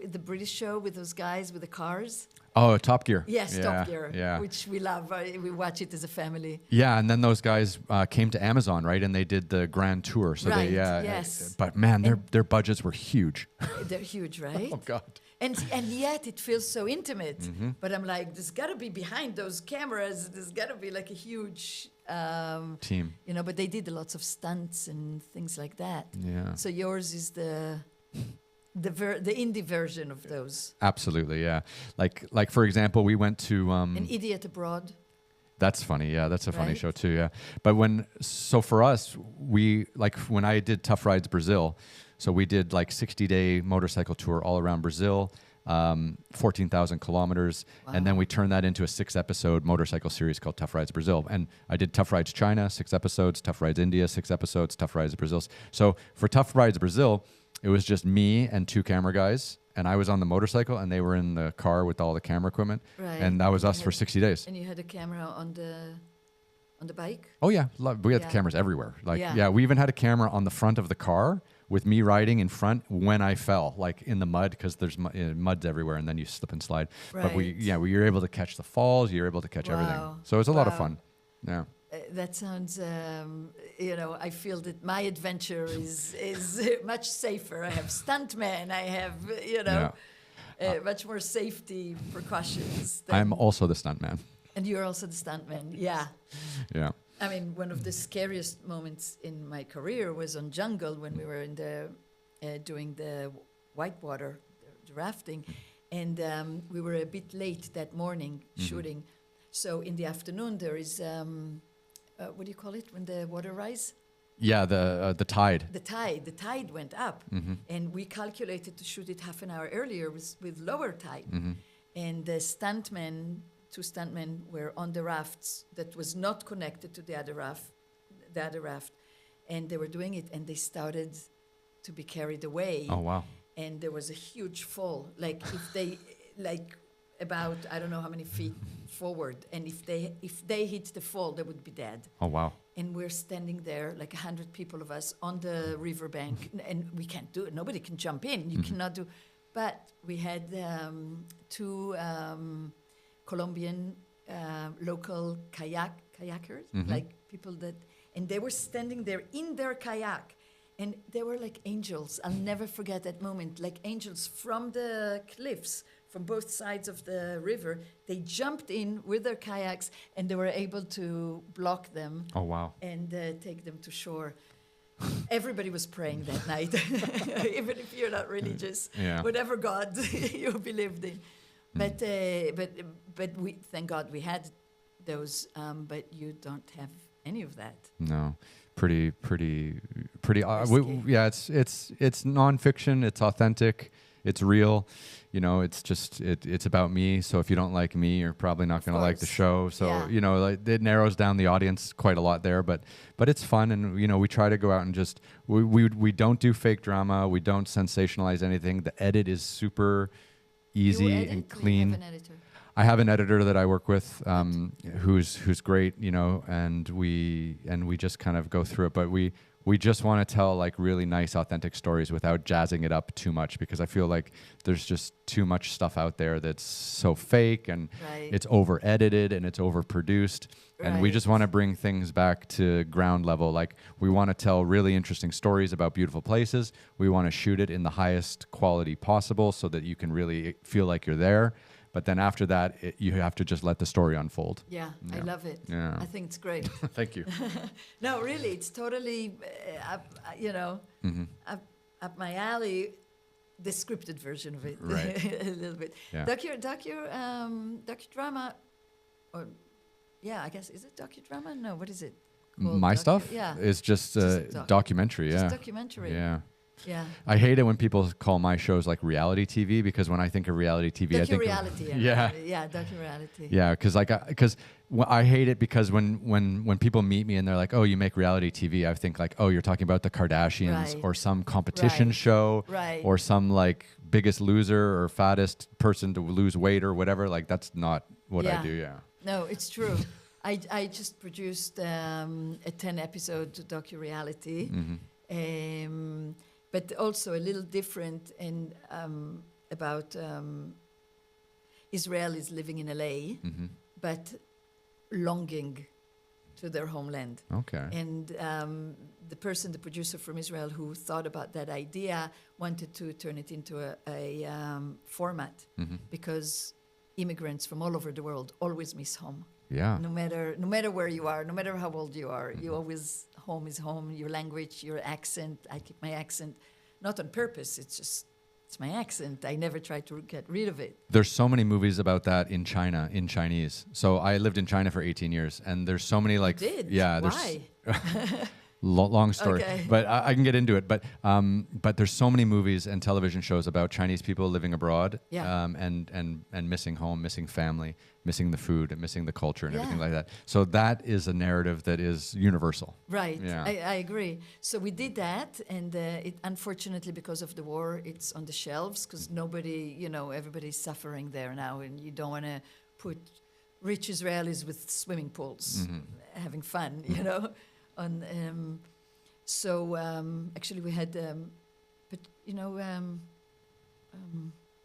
the British show with those guys with the cars. Oh, Top Gear. Yes, Yeah, Top Gear, yeah. which we love. We watch it as a family. Yeah, and then those guys came to Amazon, right? And they did the grand tour. So Right, they, yes. But man, their budgets were huge. They're huge, right? Oh God. And yet it feels so intimate. But I'm like, there's got to be behind those cameras. There's got to be like a huge Team. But they did lots of stunts and things like that. Yeah. So yours is the indie version of those. Absolutely, yeah. Like for example, we went to An Idiot Abroad. That's funny, yeah. That's a funny Right? show too, yeah. But for us, when I did Tough Rides Brazil, so we did like 60-day motorcycle tour all around Brazil, 14,000 kilometers, and then we turned that into a 6-episode motorcycle series called Tough Rides Brazil. And I did Tough Rides China, 6 episodes, Tough Rides India, 6 episodes, Tough Rides Brazil. So for Tough Rides Brazil, it was just me and 2 camera guys, and I was on the motorcycle, and they were in the car with all the camera equipment, Right. and that was us for 60 days. And you had a camera on the bike? Oh yeah, we had the Yeah. cameras everywhere. Yeah. We even had a camera on the front of the car with me riding in front when I fell, like in the mud, because there's mud's everywhere, and then you slip and slide. But we were able to catch the falls. You're able to catch everything. Wow. So it was a lot of Wow. fun. Yeah. That sounds, I feel that my adventure is much safer. I have stuntmen. I have, much more safety precautions. I'm also the stuntman. And you're also the stuntman. Yeah. Yeah. I mean, one of the scariest moments in my career was on Jungle when we were in doing the whitewater, the rafting, and we were a bit late that morning shooting. So in the afternoon there is what do you call it when the water rise? Yeah, the tide. The tide went up, and we calculated to shoot it half an hour earlier with lower tide, and the two stuntmen were on the rafts that was not connected to the other raft, and they were doing it, and they started to be carried away. Oh wow. And there was a huge fall, like if they about I don't know how many feet forward, and if they hit the fall, they would be dead. Oh wow. And we're standing there, like 100 people of us on the riverbank, and we can't do it. Nobody can jump in. You cannot do. But we had 2 Colombian local kayakers, like people and they were standing there in their kayak, and they were like angels. I'll never forget that moment, like angels from the cliffs, from both sides of the river. They jumped in with their kayaks, and they were able to block them. Oh wow. And take them to shore. everybody was praying that night, even if you're not religious, Yeah. whatever God you believed in. But we thank God we had those. But you don't have any of that. No, pretty. Risky. Yeah, it's nonfiction. It's authentic. It's real. You know, it's just it's about me. So if you don't like me, you're probably not going to like the show. So Yeah. you know, like, it narrows down the audience quite a lot there. But it's fun, and you know, we try to go out and just we don't do fake drama. We don't sensationalize anything. The edit is super easy You edit? and Do you clean. have an editor? I have an editor that I work with, who's great, you know, and we just kind of go through it. But we just want to tell like really nice, authentic stories without jazzing it up too much, because I feel like there's just too much stuff out there that's so fake, and Right. it's over edited and it's overproduced. And we Right. just want to bring things back to ground level. Like, we want to tell really interesting stories about beautiful places. We want to shoot it in the highest quality possible so that you can really feel like you're there. But then after that, you have to just let the story unfold. Yeah, I Yeah. love it. Yeah. I think it's great. Thank you. No, really, it's totally, up my alley. The scripted version of it, Right. a little bit. Yeah. Docudrama, or I guess is it docudrama? No, what is it called? My stuff Yeah, is just Just a documentary. just Yeah. documentary. Yeah. Yeah. I hate it when people call my shows like reality TV, because when I think of reality TV, I think of, Docu-reality. Yeah, docu-reality. yeah, because I hate it, because when people meet me and they're like, "Oh, you make reality TV," I think like, "Oh, you're talking about the Kardashians Right. or some competition Right. show Right. or some like Biggest Loser or fattest person to lose weight or whatever." Like, that's not what I Yeah. do. Yeah. No, it's true. I just produced a 10-episode docu-reality. But also a little different, and about Israelis living in LA, but longing to their homeland. Okay. And the producer from Israel who thought about that idea, wanted to turn it into a format, because immigrants from all over the world always miss home. Yeah. No matter where you are, no matter how old you are, you always, home is home. Your language, your accent. I keep my accent, not on purpose. It's my accent. I never try to get rid of it. There's so many movies about that in China, in Chinese. So I lived in China for 18 years, and there's so many like, You did? yeah, Why? long story, Okay. but I can get into it. But there's so many movies and television shows about Chinese people living abroad, Yeah. and missing home, missing family, missing the food, and missing the culture and everything Yeah. like that. So that is a narrative that is universal. Right. Yeah. I agree. So we did that, and it, unfortunately, because of the war, it's on the shelves, because nobody, everybody's suffering there now, and you don't want to put rich Israelis with swimming pools having fun, So actually, we had,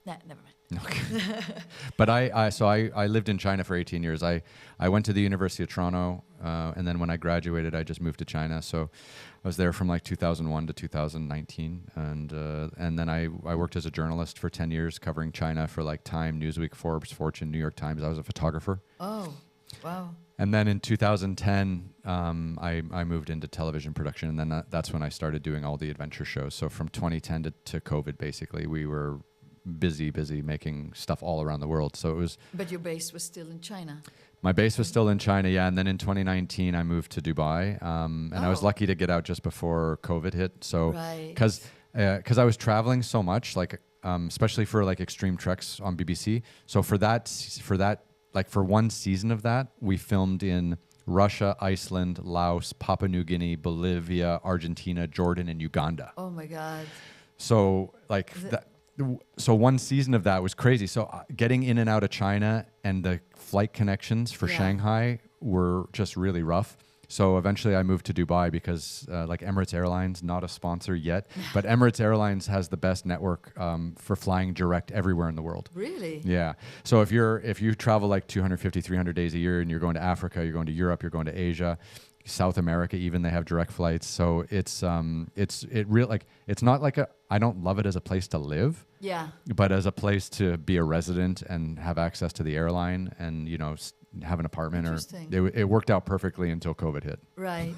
never mind. Okay. But I lived in China for 18 years. I went to the University of Toronto, and then when I graduated, I just moved to China. So I was there from like 2001 to 2019, and then I worked as a journalist for 10 years, covering China for like Time, Newsweek, Forbes, Fortune, New York Times. I was a photographer. Oh, wow. And then in 2010, I moved into television production, and then that's when I started doing all the adventure shows. So from 2010 to COVID, basically, we were busy making stuff all around the world. So it was. But your base was still in China. My base was still in China, yeah. And then in 2019, I moved to Dubai, and I was lucky to get out just before COVID hit. So Right. because I was traveling so much, like especially for like extreme treks on BBC. So for that, like for one season of that, we filmed in Russia, Iceland, Laos, Papua New Guinea, Bolivia, Argentina, Jordan, and Uganda. Oh my God. So like so one season of that was crazy. So getting in and out of China and the flight connections for Yeah. Shanghai were just really rough. So eventually I moved to Dubai because like Emirates Airlines, not a sponsor yet, but Emirates Airlines has the best network for flying direct everywhere in the world. Really? Yeah. So if you travel like 250, 300 days a year and you're going to Africa, you're going to Europe, you're going to Asia, South America, even they have direct flights. So it's not like I don't love it as a place to live. Yeah. But as a place to be a resident and have access to the airline and, have an apartment, Interesting. it worked out perfectly until COVID hit. Right.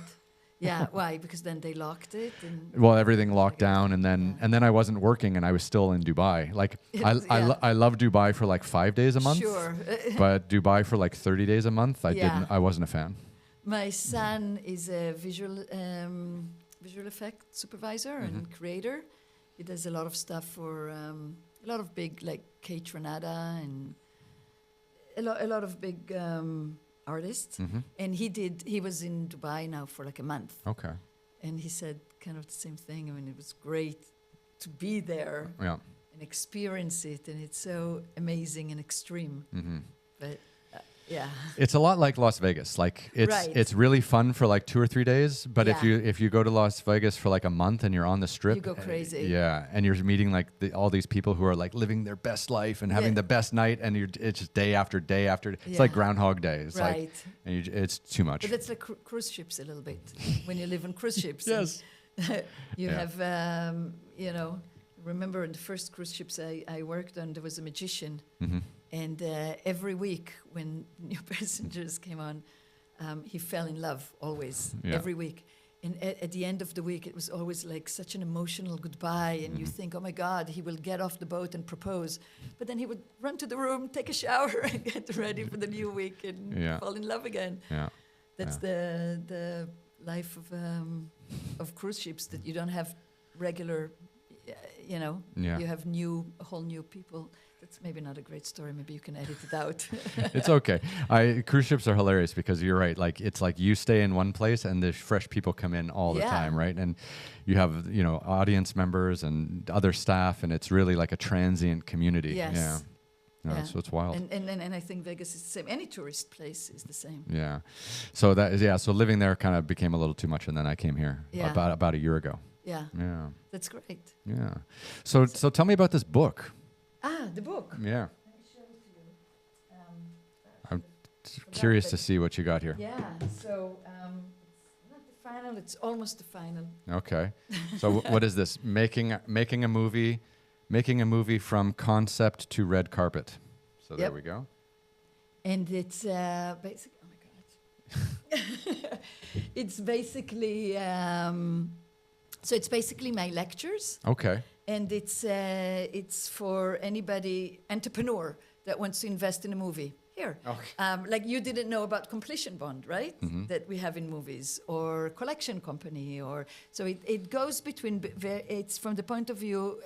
Yeah, why? Because then they locked it. And Well, everything locked down, and then I wasn't working, and I was still in Dubai. Like I love Dubai for like 5 days a month. Sure. But Dubai for like 30 days a month, I wasn't a fan. My son is a visual effect supervisor and creator. He does a lot of stuff for a lot of big like Kate Renata and a lot of big artists. And he was in Dubai now for like a month. Okay. And he said kind of the same thing. I mean, it was great to be there and experience it, and it's so amazing and extreme. But yeah, it's a lot like Las Vegas. Like it's really fun for like 2 or 3 days, but if you go to Las Vegas for like a month and you're on the strip, you go crazy. Yeah, and you're meeting like all these people who are like living their best life and having the best night, and it's just day after day after. It's like Groundhog Day. It's like, and it's too much. But it's like cruise ships a little bit when you live on cruise ships. Yes, you have remember in the first cruise ships I worked on, there was a magician. And every week when new passengers came on, he fell in love always, every week. And at the end of the week, it was always like such an emotional goodbye. And you think, oh my God, he will get off the boat and propose. But then he would run to the room, take a shower, and get ready for the new week and fall in love again. Yeah. That's the life of cruise ships, that you don't have regular, you have a whole new people. That's maybe not a great story. Maybe you can edit it out. It's okay. Cruise ships are hilarious because you're right. Like it's like you stay in one place and there's fresh people come in all the time, right? And you have audience members and other staff, and it's really like a transient community. Yes. Yeah. No, so it's wild. And I think Vegas is the same. Any tourist place is the same. Yeah. So so living there kind of became a little too much, and then I came here about a year ago. Yeah. Yeah. That's great. Yeah. So tell me about this book. The book. Yeah. Let me show it to you. I'm curious to see what you got here. Yeah. So it's not the final. It's almost the final. Okay. So what is this? Making a movie from concept to red carpet. So there we go. And it's basically. Oh my God. It's basically. So it's basically my lectures. Okay. And it's for anybody, entrepreneur, that wants to invest in a movie. Here. Okay. Like you didn't know about completion bond, right? That we have in movies, or collection company, so it goes between, it's from the point of view,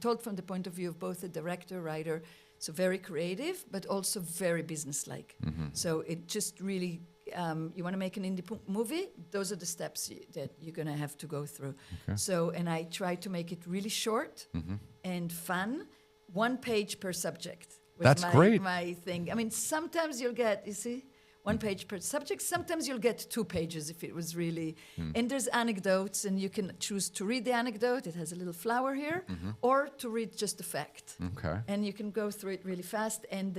told from the point of view of both a director, writer, so very creative, but also very business-like. So it just really, you want to make an indie movie, those are the steps that you're going to have to go through. Okay. So, and I try to make it really short and fun, 1 page per subject. That's great. My thing. I mean, sometimes you'll get, 1 page per subject. Sometimes you'll get 2 pages if it was really. And there's anecdotes, and you can choose to read the anecdote. It has a little flower here, or to read just the fact. Okay. And you can go through it really fast. And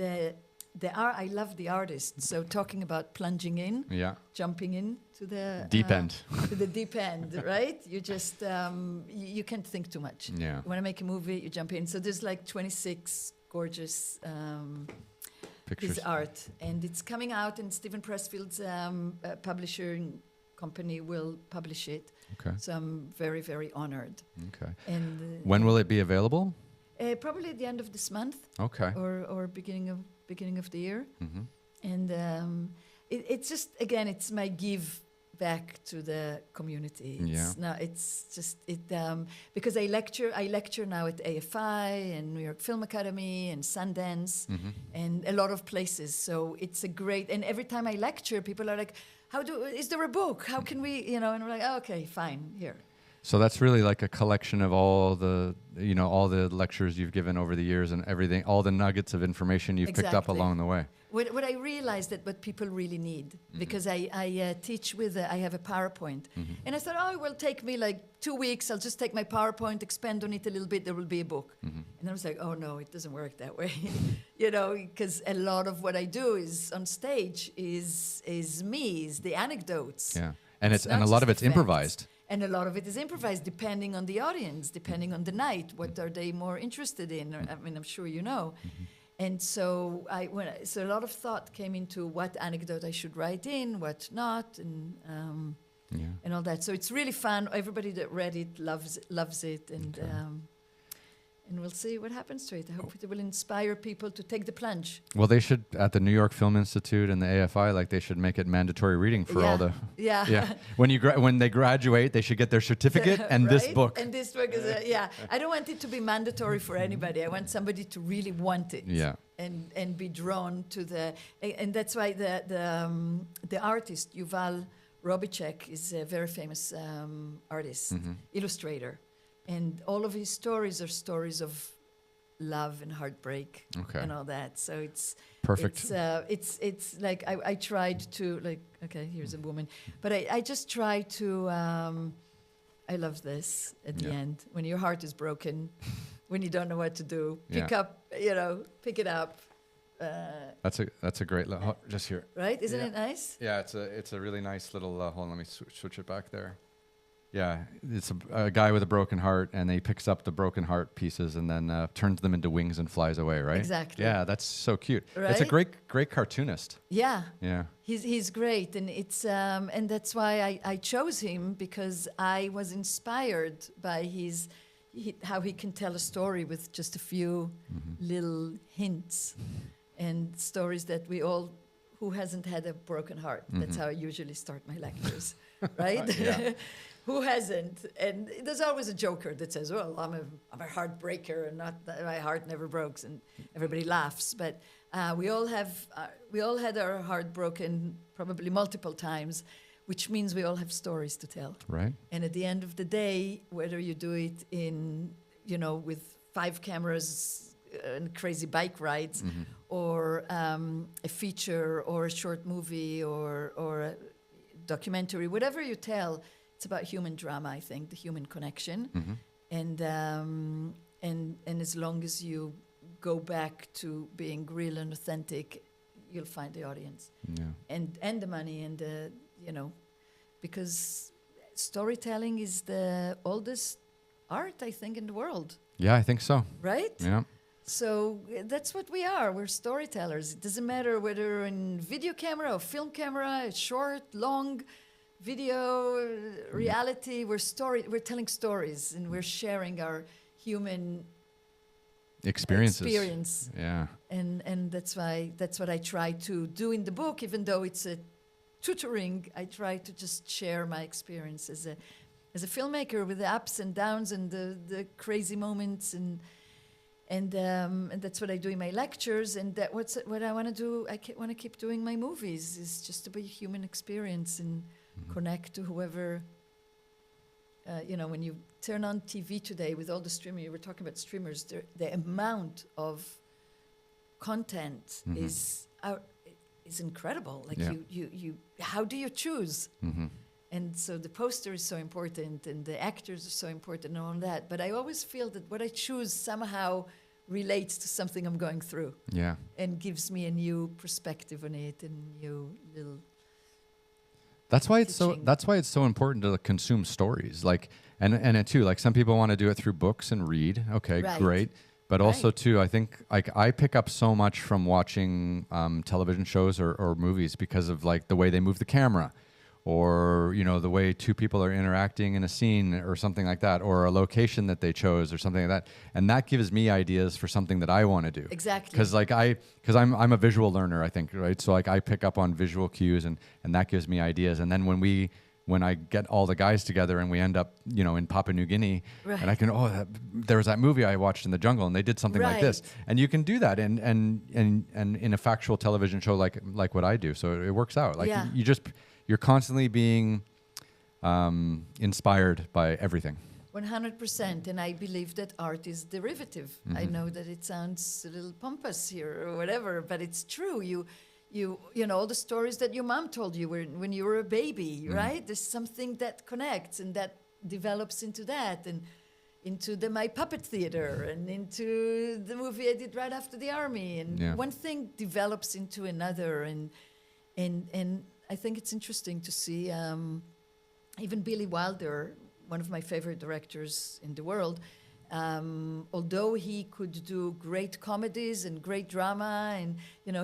I love the artists. So talking about plunging in, jumping in to the deep end, to the deep end, right? You just you can't think too much. Yeah. You want to make a movie, you jump in. So there's like 26 gorgeous pictures, his art, and it's coming out. And Stephen Pressfield's publishing company will publish it. Okay. So I'm very, very honored. Okay. And when will it be available? Probably at the end of this month. Okay. Or beginning of the year. And it's just, again, it's my give back to the community. It's just because I lecture now at AFI and New York Film Academy and Sundance and a lot of places. So it's a great, and every time I lecture, people are like, is there a book? How can we, and I'm like, oh, okay, fine, here. So that's really like a collection of all the lectures you've given over the years and everything, all the nuggets of information you've picked up along the way. What I realized that what people really need, because I teach with, I have a PowerPoint. And I thought, it will take me like 2 weeks. I'll just take my PowerPoint, expand on it a little bit, there will be a book. And I was like, oh no, it doesn't work that way. Because a lot of what I do is on stage is the anecdotes. Yeah, and a lot of it's improvised. And a lot of it is improvised, depending on the audience, depending on the night. What are they more interested in? I mean, I'm sure you know. And so so a lot of thought came into what anecdote I should write in, what not. And and all that. So it's really fun. Everybody that read it loves it, and and we'll see what happens to it. I hope it will inspire people to take the plunge. Well, they should, at the New York Film Institute and the AFI, like they should make it mandatory reading for all the... Yeah. When they graduate, they should get their certificate and this book. And this book is, I don't want it to be mandatory for anybody. I want somebody to really want it. Yeah. And be drawn to the... And that's why the artist, Yuval Robichek, is a very famous artist, illustrator. And all of his stories are stories of love and heartbreak and all that. So it's perfect. It's like I tried to, like, okay, here's a woman, but I just try to. I love this at the end when your heart is broken, when you don't know what to do. Pick it up. That's a great just here. Right? Isn't it nice? Yeah, it's a really nice little. Hold on, let me switch it back there. Yeah, it's a guy with a broken heart, and he picks up the broken heart pieces and then turns them into wings and flies away, right? Exactly. Yeah, that's so cute. Right? It's a great cartoonist. Yeah. Yeah. He's great, and it's and that's why I chose him, because I was inspired by how he can tell a story with just a few little hints and stories that who hasn't had a broken heart. That's how I usually start my lectures, right? Who hasn't? And there's always a joker that says, "Well, I'm a heartbreaker, and not that my heart never broke," and everybody laughs. But we all had our heart broken probably multiple times, which means we all have stories to tell. Right. And at the end of the day, whether you do it in with 5 cameras and crazy bike rides, or a feature, or a short movie, or a documentary, whatever you tell. It's about human drama, I think, the human connection, and as long as you go back to being real and authentic, you'll find the audience, and the money, and because storytelling is the oldest art, I think, in the world. Yeah, I think so. Right? Yeah. So that's what we are. We're storytellers. It doesn't matter whether in video camera or film camera, short, long. Video, reality, we're telling stories, and we're sharing our human experience. Yeah. And that's what I try to do in the book, even though it's a tutoring. I try to just share my experience as a filmmaker, with the ups and downs and the crazy moments, and that's what I do in my lectures, and what I want to do. I want to keep doing my movies, is just to be a human experience and connect to whoever, when you turn on TV today with all the streaming, you were talking about streamers, the amount of content is incredible. Like you how do you choose? And so the poster is so important, and the actors are so important, and all that. But I always feel that what I choose somehow relates to something I'm going through. Yeah. And gives me a new perspective on it, and new little... That's why it's so important to consume stories, like and it too, like some people want to do it through books and read. Okay, great, but also too, I think like I pick up so much from watching television shows or movies because of like the way they move the camera, or the way two people are interacting in a scene or something like that, or a location that they chose or something like that, and that gives me ideas for something that I want to do. Exactly. Because I'm a visual learner, I think, right? So like I pick up on visual cues, and that gives me ideas. And then when I get all the guys together and we end up in Papua New Guinea, and I can there was that movie I watched in the jungle, and they did something like this, and you can do that and in a factual television show like what I do. So it works out. Like you're constantly being inspired by everything. 100%, and I believe that art is derivative. I know that it sounds a little pompous here or whatever, but it's true. You know all the stories that your mom told you when you were a baby, right? There's something that connects, and that develops into that, and into my puppet theater, and into the movie I did right after the army, and one thing develops into another, and I think it's interesting to see even Billy Wilder, one of my favorite directors in the world, Although he could do great comedies and great drama, and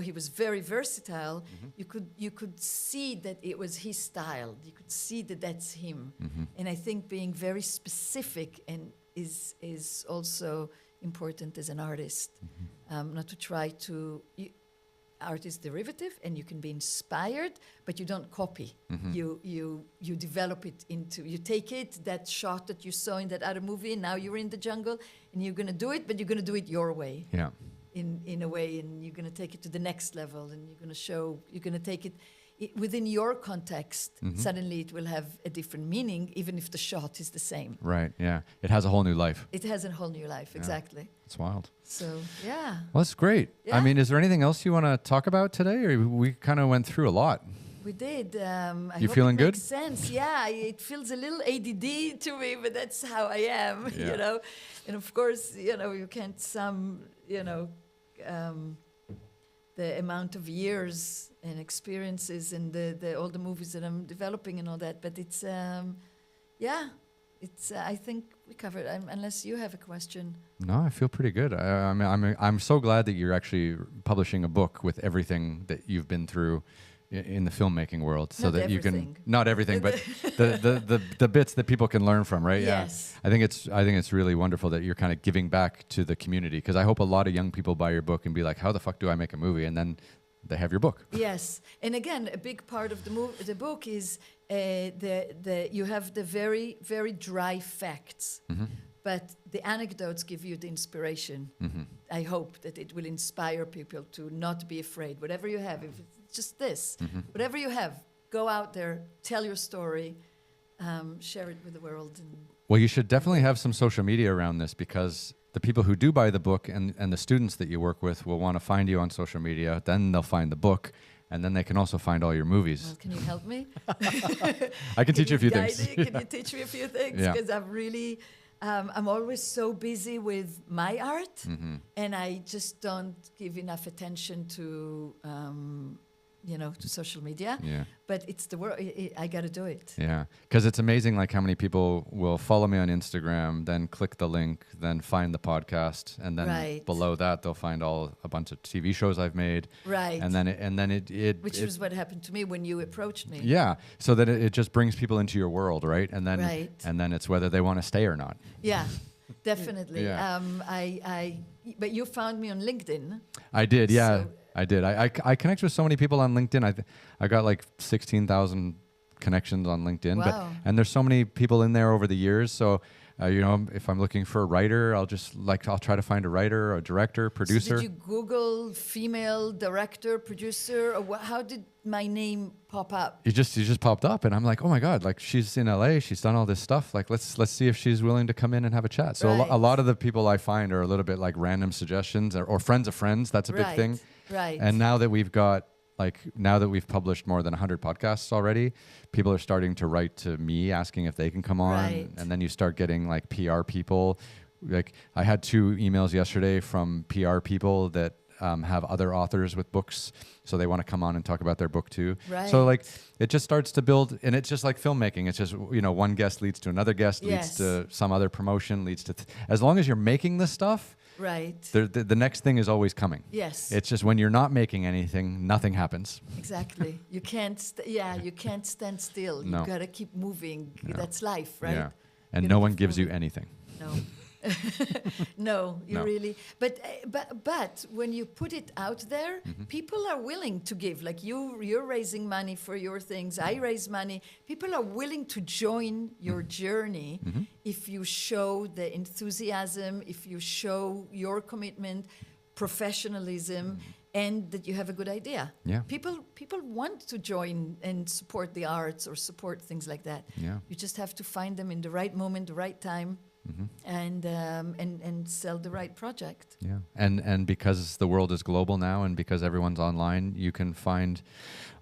he was very versatile, you could see that it was his style. You could see that that's him. And I think being very specific and is also important as an artist. Not to try to. Art is derivative, and you can be inspired, but you don't copy. You develop it into. You take that shot that you saw in that other movie, and now you're in the jungle, and you're going to do it, but you're going to do it your way. Yeah. In a way, and you're going to take it to the next level, and you're going to take it within your context. Suddenly, it will have a different meaning, even if the shot is the same. Right. Yeah. It has a whole new life. It has a whole new life. Yeah. Exactly. It's wild. So, yeah. Well, that's great. Yeah. I mean, is there anything else you want to talk about today? Or we kind of went through a lot. We did. You feeling good? Makes sense. Yeah, it feels a little ADD to me, but that's how I am, Yeah. And of course, you can't sum, the amount of years and experiences and the all the movies that I'm developing and all that. But it's, I think we covered. Unless you have a question. No, I feel pretty good. I'm so glad that you're actually publishing a book with everything that you've been through in the filmmaking world, so that you can not everything, but the bits that people can learn from, right? Yes. Yeah. I think it's really wonderful that you're kind of giving back to the community, because I hope a lot of young people buy your book and be like, how the fuck do I make a movie? And then they have your book. Yes, and again, a big part of the book is you have the very, very dry facts, but the anecdotes give you the inspiration. I hope that it will inspire people to not be afraid. Whatever you have, if it's just this, whatever you have, go out there, tell your story, share it with the world. Well, you should definitely have some social media around this, because the people who do buy the book and the students that you work with will want to find you on social media. Then they'll find the book, and then they can also find all your movies. Well, can you help me? I can teach you a few things. Can you teach me a few things? Because I'm really, I'm always so busy with my art, and I just don't give enough attention to, to social media. Yeah. But it's the world. I got to do it. Yeah, because it's amazing, like how many people will follow me on Instagram, then click the link, then find the podcast, and then below that they'll find a bunch of TV shows I've made. Right. And then it which was what happened to me when you approached me. Yeah. So that it just brings people into your world, right? And then it's whether they want to stay or not. Yeah. Definitely. Yeah. But you found me on LinkedIn. I did, yeah. I did. I connect with so many people on LinkedIn. I got like 16,000 connections on LinkedIn. Wow. And there's so many people in there over the years. So, if I'm looking for a writer, I'll try to find a writer, a director, producer. So did you Google female director, producer, or how did my name pop up? It just popped up, and I'm like, oh my God, like she's in LA, she's done all this stuff. Like let's see if she's willing to come in and have a chat. So a lot of the people I find are a little bit like random suggestions or friends of friends. That's a big thing. Right. And now that we've published more than 100 podcasts already, people are starting to write to me asking if they can come on. Right. And then you start getting like PR people. Like I had 2 emails yesterday from PR people that have other authors with books, so they want to come on and talk about their book too. Right. So like it just starts to build, and it's just like filmmaking. It's just one guest leads to another guest, leads to some other promotion, leads to as long as you're making this stuff. Right. The next thing is always coming. Yes. It's just when you're not making anything, nothing happens. Exactly. You can't. You can't stand still. No. You gotta keep moving. No. That's life, right? Yeah. And no one gives you anything. No. No, really. But when you put it out there, people are willing to give. Like you're raising money for your things. I raise money. People are willing to join your journey if you show the enthusiasm, if you show your commitment, professionalism, and that you have a good idea. Yeah. People want to join and support the arts or support things like that. Yeah. You just have to find them in the right moment, the right time. And sell the right project. Yeah, and because the world is global now, and because everyone's online, you can find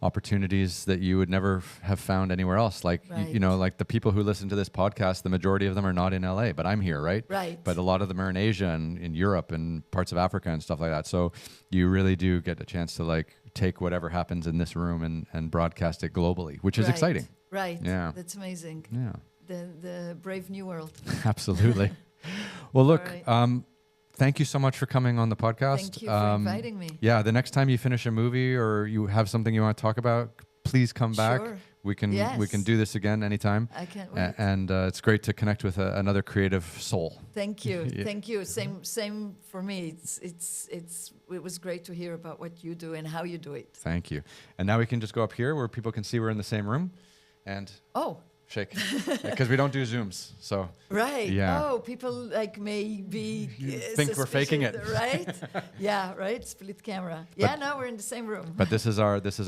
opportunities that you would never have found anywhere else. Like like the people who listen to this podcast, the majority of them are not in LA, but I'm here, right? Right. But a lot of them are in Asia and in Europe and parts of Africa and stuff like that. So you really do get a chance to like take whatever happens in this room and broadcast it globally, which is exciting. Right. Yeah. That's amazing. Yeah. The brave new world. Absolutely. Well, look, right. Thank you so much for coming on the podcast. Thank you for inviting me. Yeah, the next time you finish a movie or you have something you want to talk about, please come back. Sure. We can Yes. do this again anytime. I can't wait. And it's great to connect with another creative soul. Thank you. Yeah. Thank you. Same for me. It was great to hear about what you do and how you do it. Thank you. And now we can just go up here where people can see we're in the same room and Oh, shake. Because we don't do Zooms. So right. Yeah. Oh, people like maybe think we're faking it. right? Yeah, right. Split camera. Yeah, now we're in the same room. but this is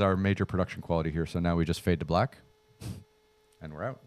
our major production quality here. So now we just fade to black and we're out.